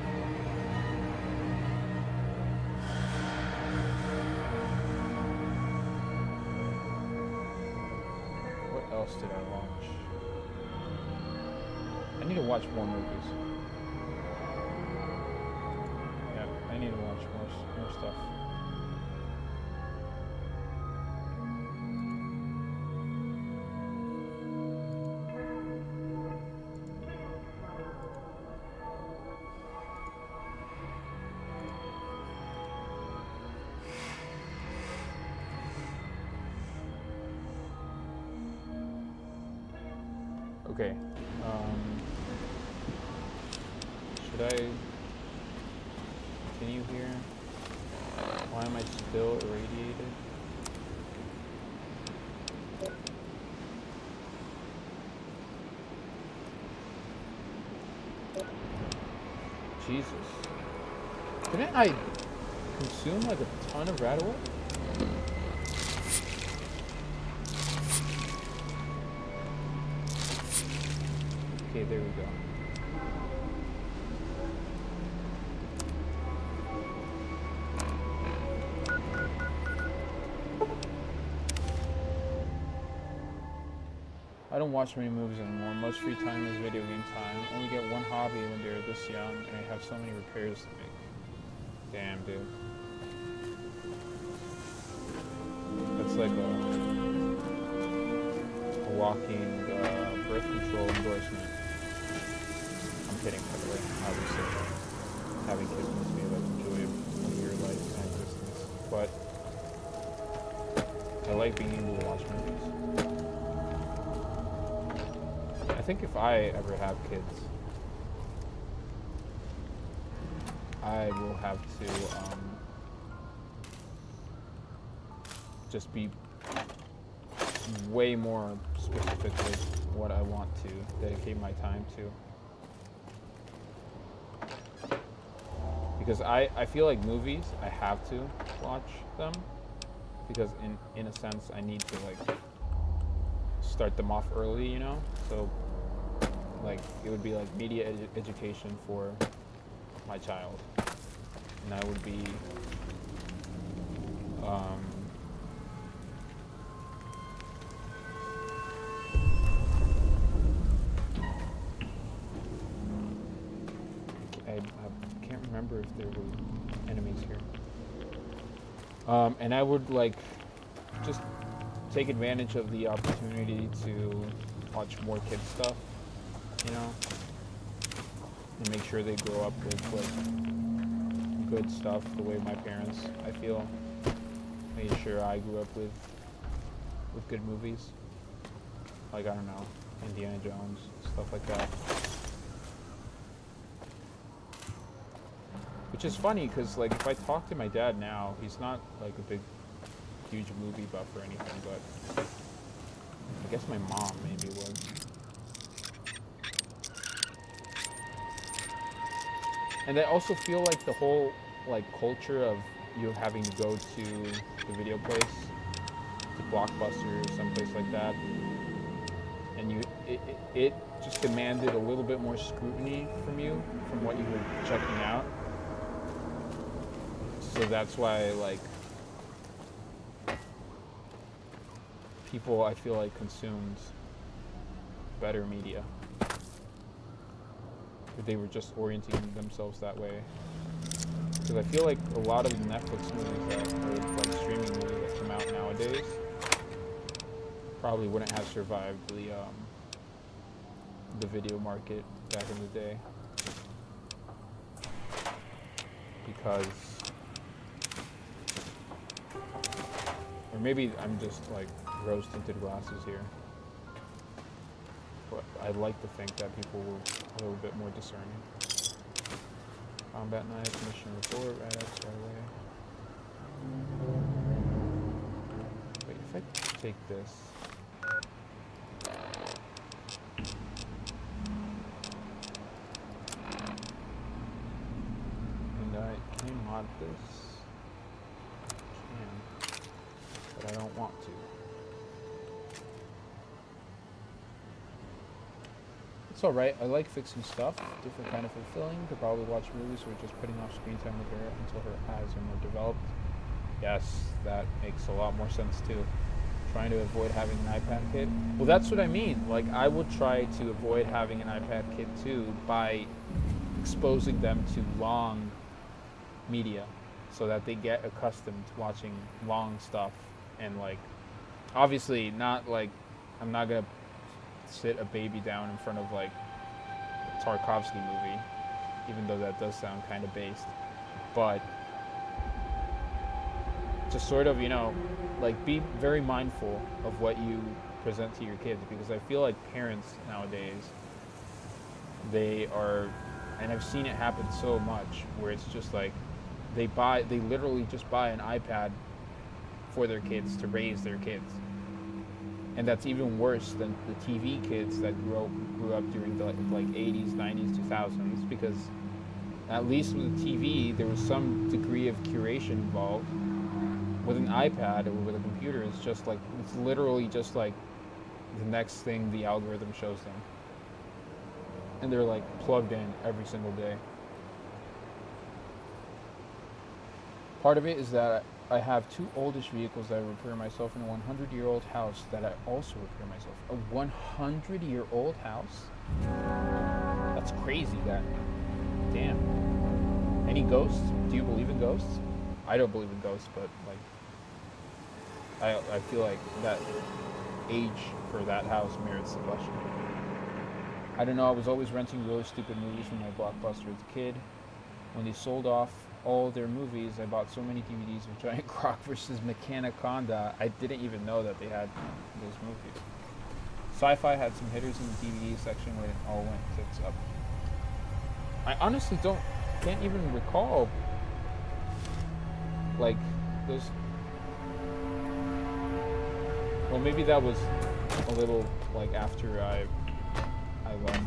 What else did I watch? I need to watch more movies. Yeah, I need to watch more stuff. Okay. Should I continue here? Why am I still irradiated? Jesus. Didn't I consume like a ton of rat oil? Okay, there we go. I don't watch many movies anymore. Most free time is video game time. Only get one hobby when they're this young, and I have so many repairs to make. Damn, dude. That's like a walking birth control endorsement. I'm kidding, by the way. Obviously, having kids must be like the joy of your life and existence. But I like being able to watch movies. I think if I ever have kids, I will have to just be way more specific with what I want to dedicate my time to. Because I feel like movies, I have to watch them. because in a sense I need to like start them off early, you know. So like it would be like media education for my child, and that would be I can't remember if there were enemies here. And I would like just take advantage of the opportunity to watch more kids stuff, you know, and make sure they grow up with like good stuff the way my parents, I feel, made sure I grew up with good movies. Like, I don't know, Indiana Jones, stuff like that. Which is funny, because, like, if I talk to my dad now, he's not, like, a big, huge movie buff or anything, but I guess my mom maybe was. And I also feel like the whole, like, culture of you having to go to the video place, to Blockbuster or someplace like that, and it just demanded a little bit more scrutiny from you, from what you were checking out. So that's why, like, people, I feel like, consumed better media. They were just orienting themselves that way. Because I feel like a lot of the Netflix movies that, or like streaming movies that come out nowadays probably wouldn't have survived the video market back in the day. Because, or maybe I'm just like rose-tinted glasses here. But I'd like to think that people were a little bit more discerning. Combat knife, mission report, right X, right away. Wait, if I take this. And I can mod this. I can. But I don't want to. It's alright, I like fixing stuff, different kind of fulfilling. Could probably watch movies or just putting off screen time with her until her eyes are more developed. Yes, that makes a lot more sense too. Trying to avoid having an iPad kid. Well, that's what I mean. Like, I would try to avoid having an iPad kid too by exposing them to long media so that they get accustomed to watching long stuff. And like, obviously not like, I'm not gonna sit a baby down in front of like a Tarkovsky movie, even though that does sound kind of based, but just sort of, you know, like be very mindful of what you present to your kids, because I feel like parents nowadays, they are, and I've seen it happen so much, where it's just like they literally just buy an iPad for their kids to raise their kids. And that's even worse than the TV kids that grew up during the like 80s, 90s, 2000s, because at least with the TV, there was some degree of curation involved. With an iPad or with a computer, it's just like, it's literally just like the next thing the algorithm shows them. And they're like plugged in every single day. Part of it is that I have two oldish vehicles that I repair myself in a 100-year-old house that I also repair myself. A 100-year-old house? That's crazy, that. Damn. Any ghosts? Do you believe in ghosts? I don't believe in ghosts, but like, I feel like that age for that house merits the question. I don't know, I was always renting really stupid movies from my Blockbuster as a kid. When they sold off all their movies, I bought so many DVDs of Giant Croc versus Mechaniconda, I didn't even know that they had those movies. Sci-Fi had some hitters in the DVD section when it all went tits up. I honestly can't even recall, like, those. Well, maybe that was a little, like, after I left.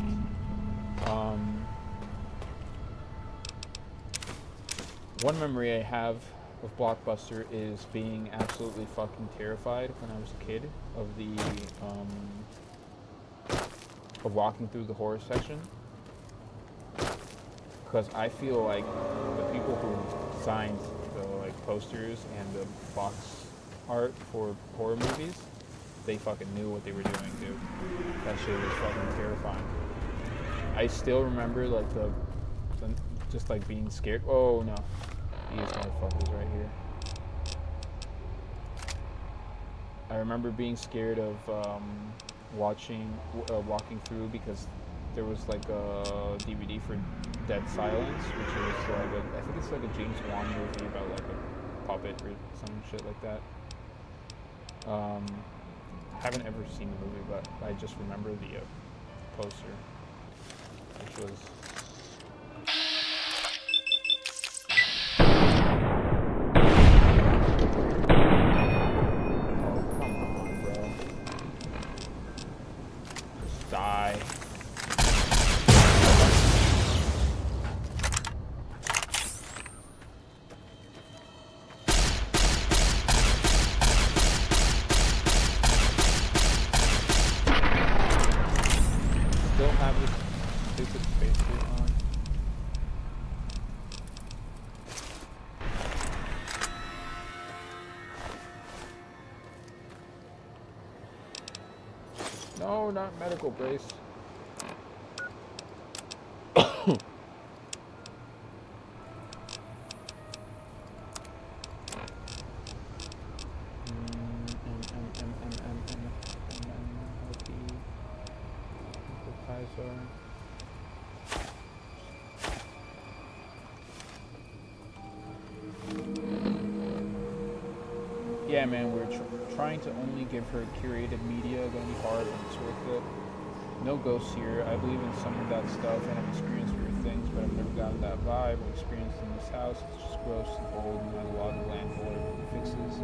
One memory I have of Blockbuster is being absolutely fucking terrified when I was a kid of the of walking through the horror section, because I feel like the people who designed the like posters and the box art for horror movies, they fucking knew what they were doing, dude. That shit was fucking terrifying. I still remember like the just like being scared. Oh no, these motherfuckers right here. I remember being scared of walking through, because there was like a DVD for Dead Silence, which is like I think it's like a James Wan movie about like a puppet or some shit like that. Haven't ever seen the movie, but I just remember the poster, which was. Die. Still have this stupid spacesuit on. No, not medical brace. Yeah, man, we're trying to only give her curated media. Gonna be hard, but it's worth it. No ghosts here. I believe in some of that stuff, and I've experienced weird things, but I've never gotten that vibe or experienced in this house. It's just gross and old, and has a lot of landlord fixes.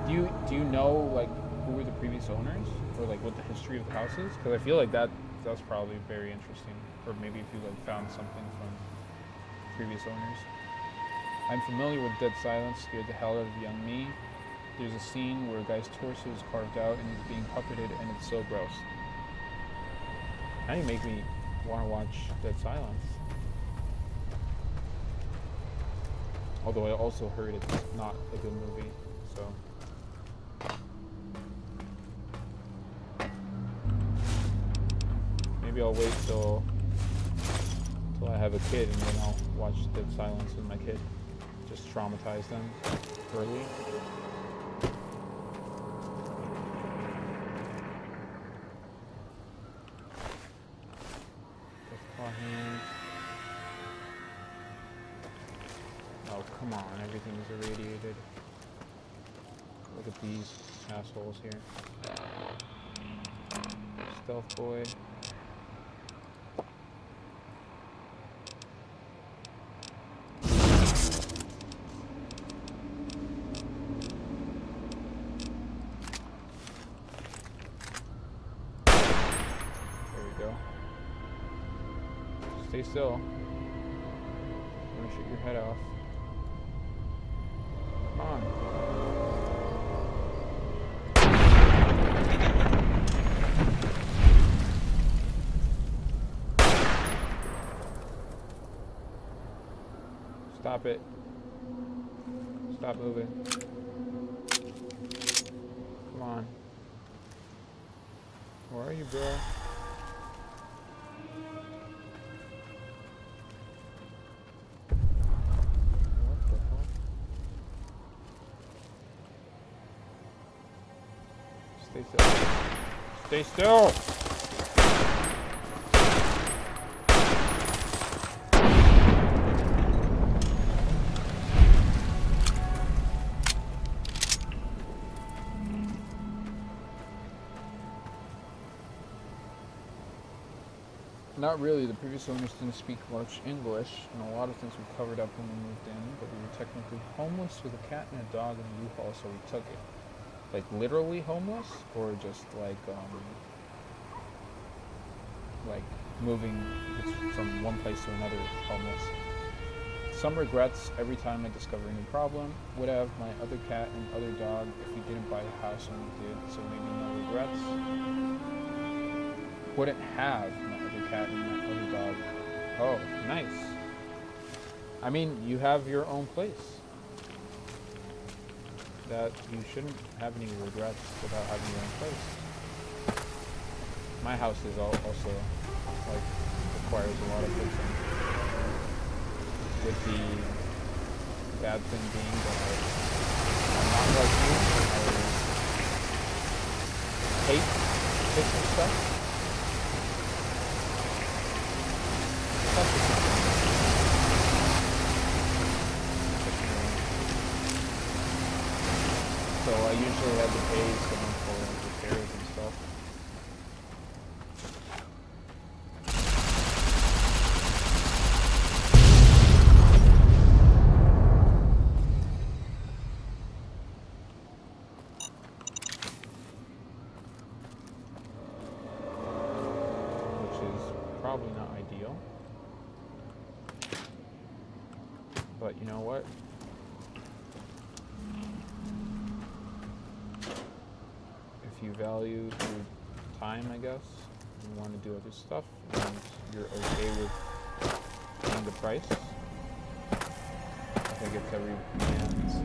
Do you know like who were the previous owners, or like what the history of the house is? Because I feel like that's probably very interesting. Or maybe if you like found something from previous owners. I'm familiar with Dead Silence. Scared the hell out of young me. There's a scene where a guy's torso is carved out and he's being puppeted, and it's so gross. Now you make me want to watch Dead Silence. Although I also heard it's not a good movie, so. Maybe I'll wait till I have a kid, and then I'll watch Dead Silence with my kid. Just traumatize them early. Oh, come on, everything's irradiated. Look at these assholes here. Stealth boy. Stay still. I'm gonna shoot your head off. Come on. Stop it. Stop moving. Come on. Where are you, bro? Stay still. Stay still! Not really. The previous owners didn't speak much English, and a lot of things were covered up when we moved in, but we were technically homeless with a cat and a dog and a U-Haul, so we took it. Like literally homeless, or just like moving from one place to another homeless. some regrets every time I discover a new problem. Would have my other cat and other dog if we didn't buy a house when we did, so maybe no regrets. Wouldn't have my other cat and my other dog. Oh, nice. I mean, you have your own place. That you shouldn't have any regrets without having your own place. My house is also like requires a lot of fixing. With the bad thing being that I'm not like you. I hate fixing stuff. So I usually have to pay someone for repairs and stuff. Which is probably not ideal. But you know what? If you value your time, I guess, and you want to do other stuff, and you're okay with paying the price, I think it's every man's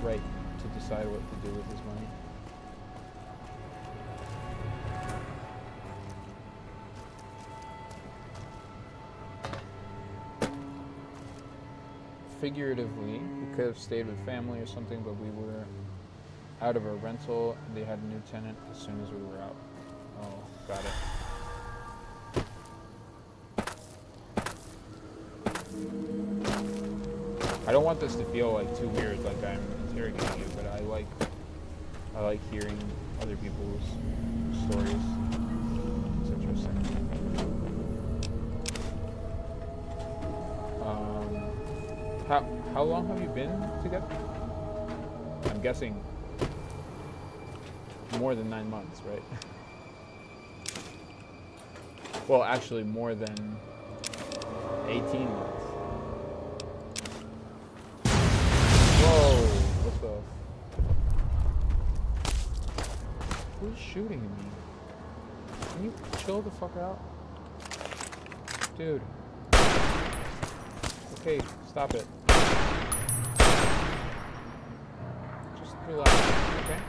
right to decide what to do with his money. Figuratively, we could have stayed with family or something, but we were out of our rental and they had a new tenant as soon as we were out. Oh, got it. I don't want this to feel like too weird, like I'm interrogating you, but I like hearing other people's stories. It's interesting. How long have you been together? I'm guessing more than 9 months, right? Well, actually more than 18 months. Whoa, what the? Who's shooting at me? Can you chill the fuck out? Dude. Okay, stop it. Just relax, okay?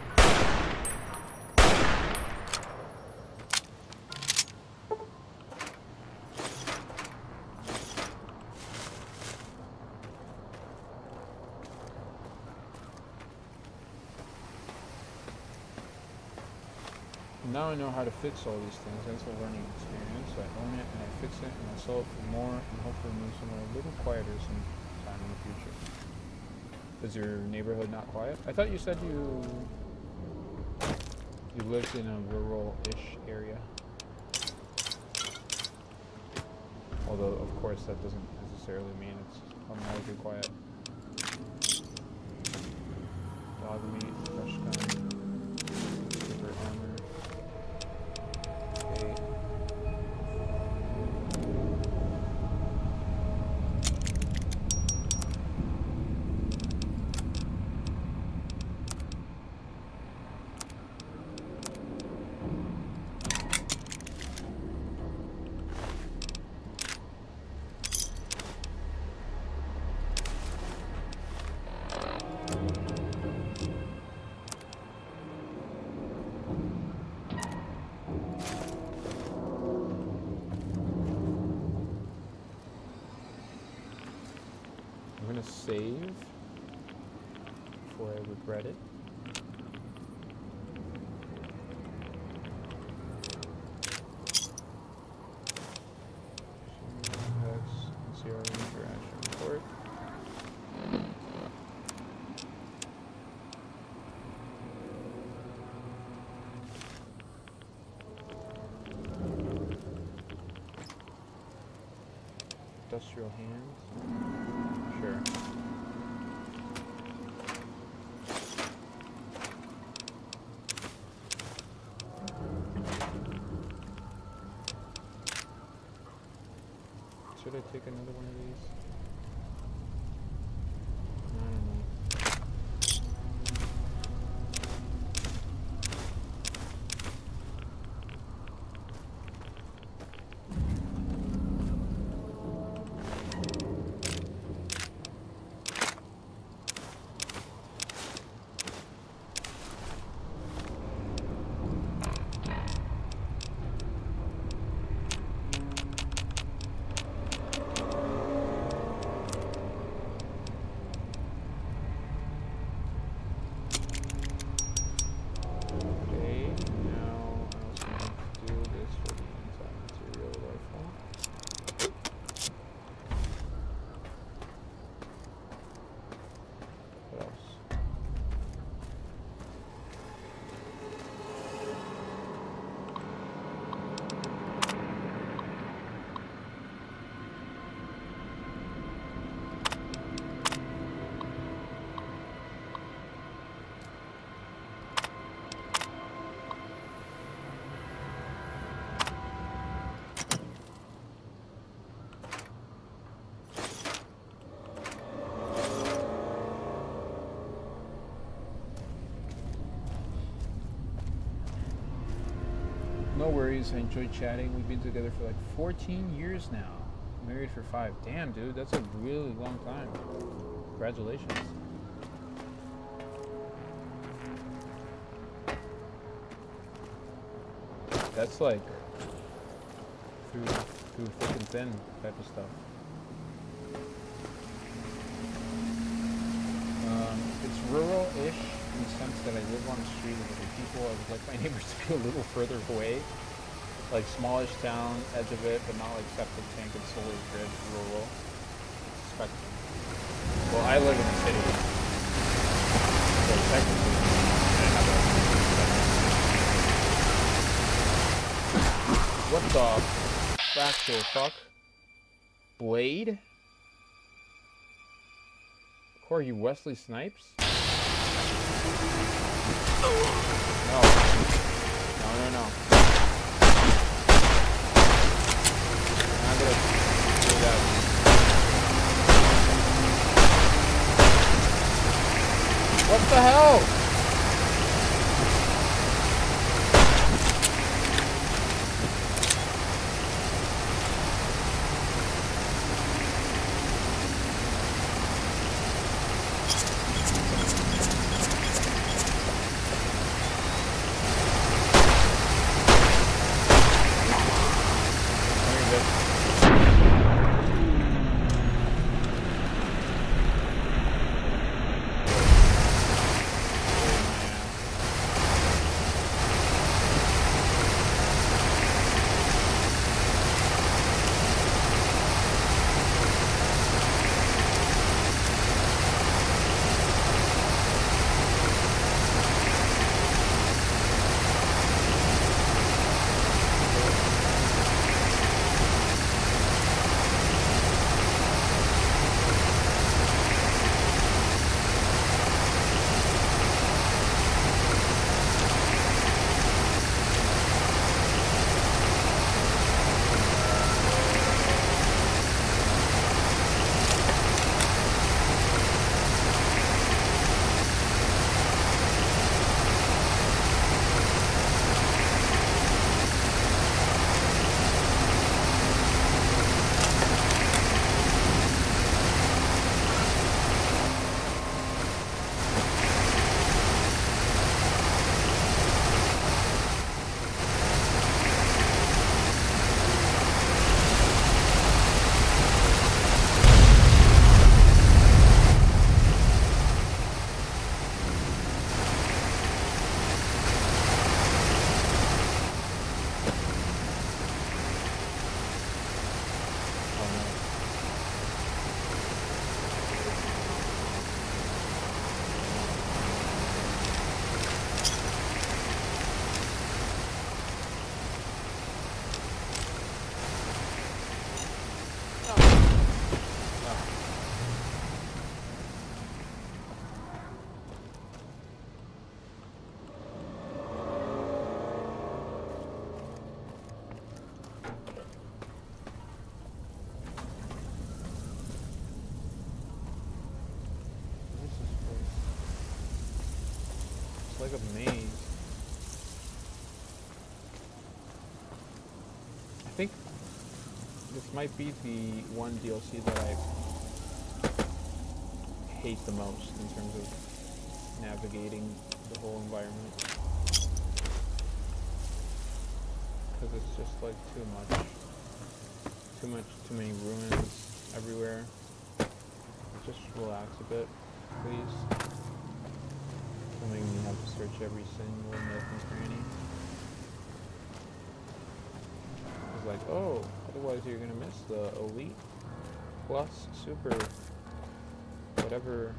Now I know how to fix all these things. That's a learning experience. I own it and I fix it and I sell it for more and hopefully move somewhere a little quieter sometime in the future. Is your neighborhood not quiet? I thought you said you lived in a rural-ish area. Although, of course, that doesn't necessarily mean it's automatically quiet. Dog meat, fresh gun, super armor. Okay. I'm gonna save before I regret it. CRM interaction report. Industrial hands. Sure. Should I take another one of these? No worries. I enjoyed chatting. We've been together for like 14 years now. Married for 5. Damn, dude, that's a really long time. Congratulations. That's like through thick and thin type of stuff. It's rural-ish in the sense that I live on a street with other people. I would like my neighbors to be a little further away. Like smallish town, edge of it, but not like septic tank and solar grid rural. It's a spectrum. Well, I live in the city. So technically, I have a what the actual fuck? Blade? Are you Wesley Snipes? No. No. I'm gonna do that. What the hell? Like a maze. I think this might be the one DLC that I hate the most in terms of navigating the whole environment. Because it's just like too many ruins everywhere. Just relax a bit, please. Don't make me have to search every single nook and cranny. It's like, oh, otherwise you're gonna miss the elite plus super whatever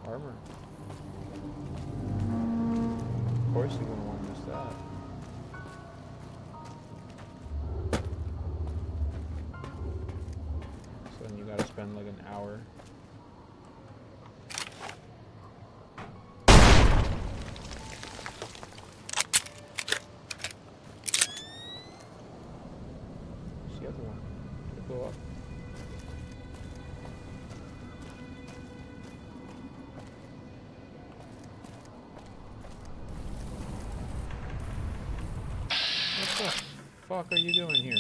armor. Of course you're gonna want to miss that. So then you gotta spend like an hour. Where's the other one? Did it blow up? fuck are you doing here?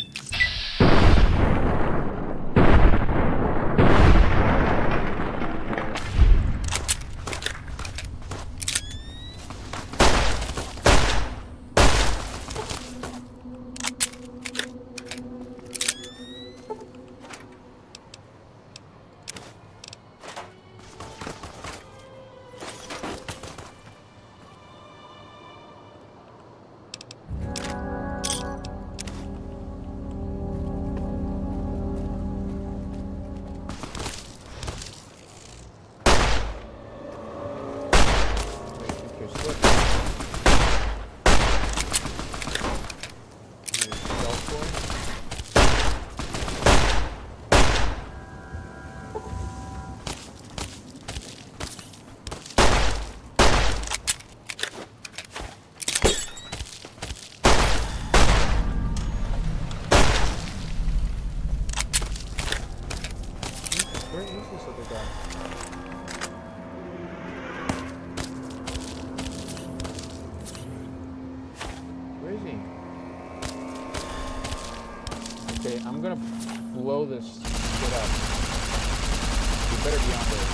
Where is this other guy? Where is he? Okay, I'm gonna blow this shit up. You better be on there.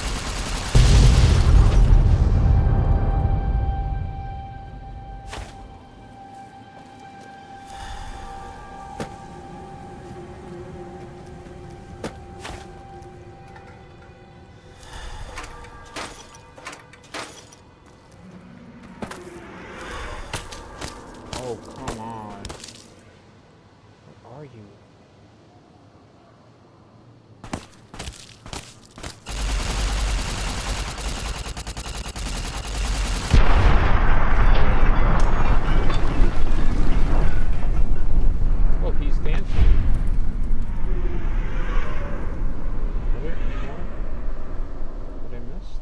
Oh, come on. Where are you? Oh, he's dancing. Are there any more that I missed?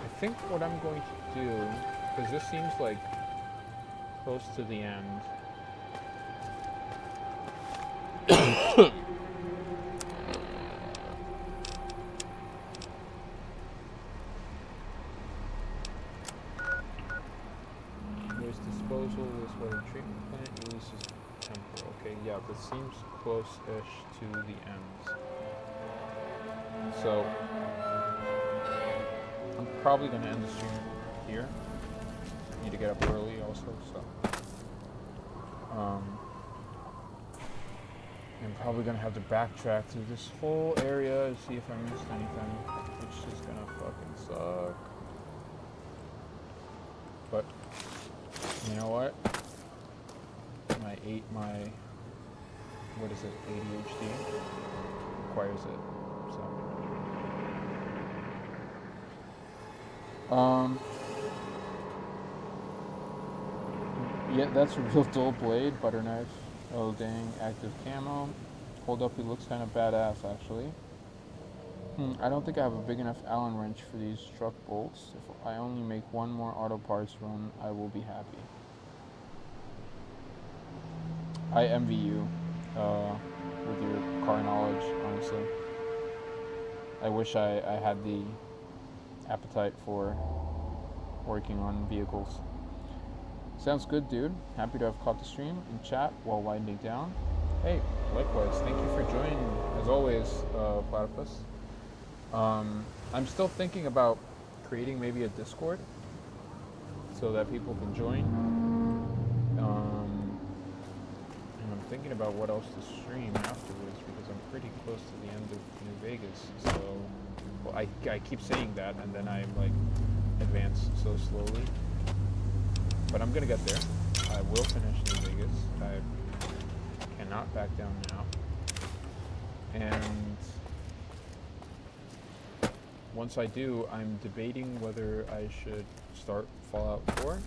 I think what I'm going to do, because this seems like close to the end. Waste disposal, wastewater treatment plant, releases temporal. Okay, yeah, this seems close-ish to the end. So, I'm probably going to end the stream here. I need to get up early also, so. I'm probably going to have to backtrack through this whole area and see if I missed anything, which is going to fucking suck. But, you know what? What is it, ADHD requires it, so. Yeah, that's a real dull blade, butter knife. Oh dang, active camo. Hold up, he looks kind of badass actually. I don't think I have a big enough Allen wrench for these truck bolts. If I only make one more auto parts run, I will be happy. I envy you with your car knowledge, honestly. I wish I had the appetite for working on vehicles. Sounds good, dude. Happy to have caught the stream and chat while winding down. Hey, likewise. Thank you for joining, as always, Platypus. I'm still thinking about creating maybe a Discord so that people can join. And I'm thinking about what else to stream afterwards because I'm pretty close to the end of New Vegas. So, well, I keep saying that and then I like advance so slowly. But I'm gonna get there. I will finish New Vegas. I cannot back down now. And once I do, I'm debating whether I should start Fallout 4,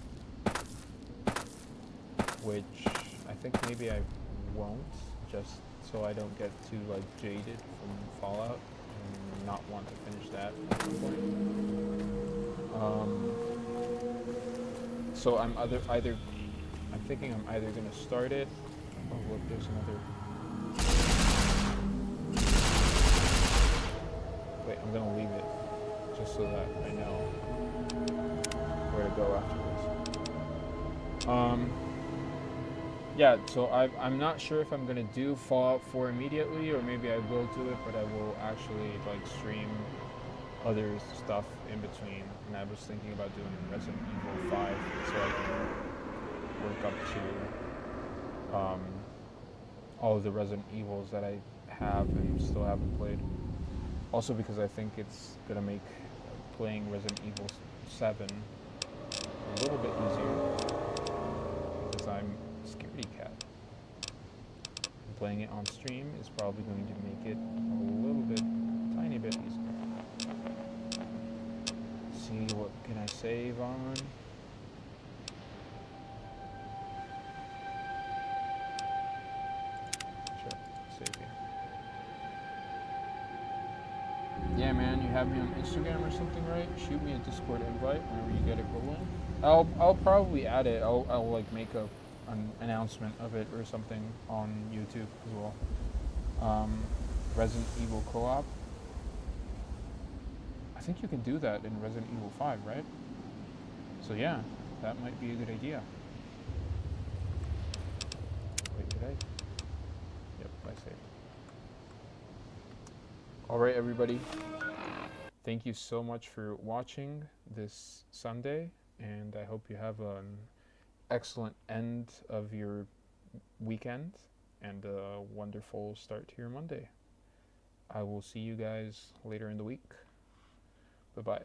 which I think maybe I won't, just so I don't get too like jaded from Fallout and not want to finish that at some point. So I'm thinking I'm either gonna start it Oh look, there's another. Wait, I'm gonna leave it just so that I know where to go afterwards. Yeah, so I'm not sure if I'm gonna do Fallout 4 immediately, or maybe I will do it, but I will actually like stream other stuff in between. And I was thinking about doing Resident Evil 5 so I can work up to all of the Resident Evils that I have and still haven't played. Also because I think it's gonna make playing Resident Evil 7 a little bit easier because I'm a scaredy cat. And playing it on stream is probably going to make it a little bit, tiny bit easier. See, what can I save on? Sure, save here. Yeah, man, you have me on Instagram or something, right? Shoot me a Discord invite whenever you get it rolling. I'll probably add it. I'll like make an announcement of it or something on YouTube as well. Resident Evil co-op. I think you can do that in Resident Evil 5, right? So yeah, that might be a good idea. Wait, did I? Yep, I saved. Alright, everybody. Thank you so much for watching this Sunday, and I hope you have an excellent end of your weekend and a wonderful start to your Monday. I will see you guys later in the week. Bye-bye.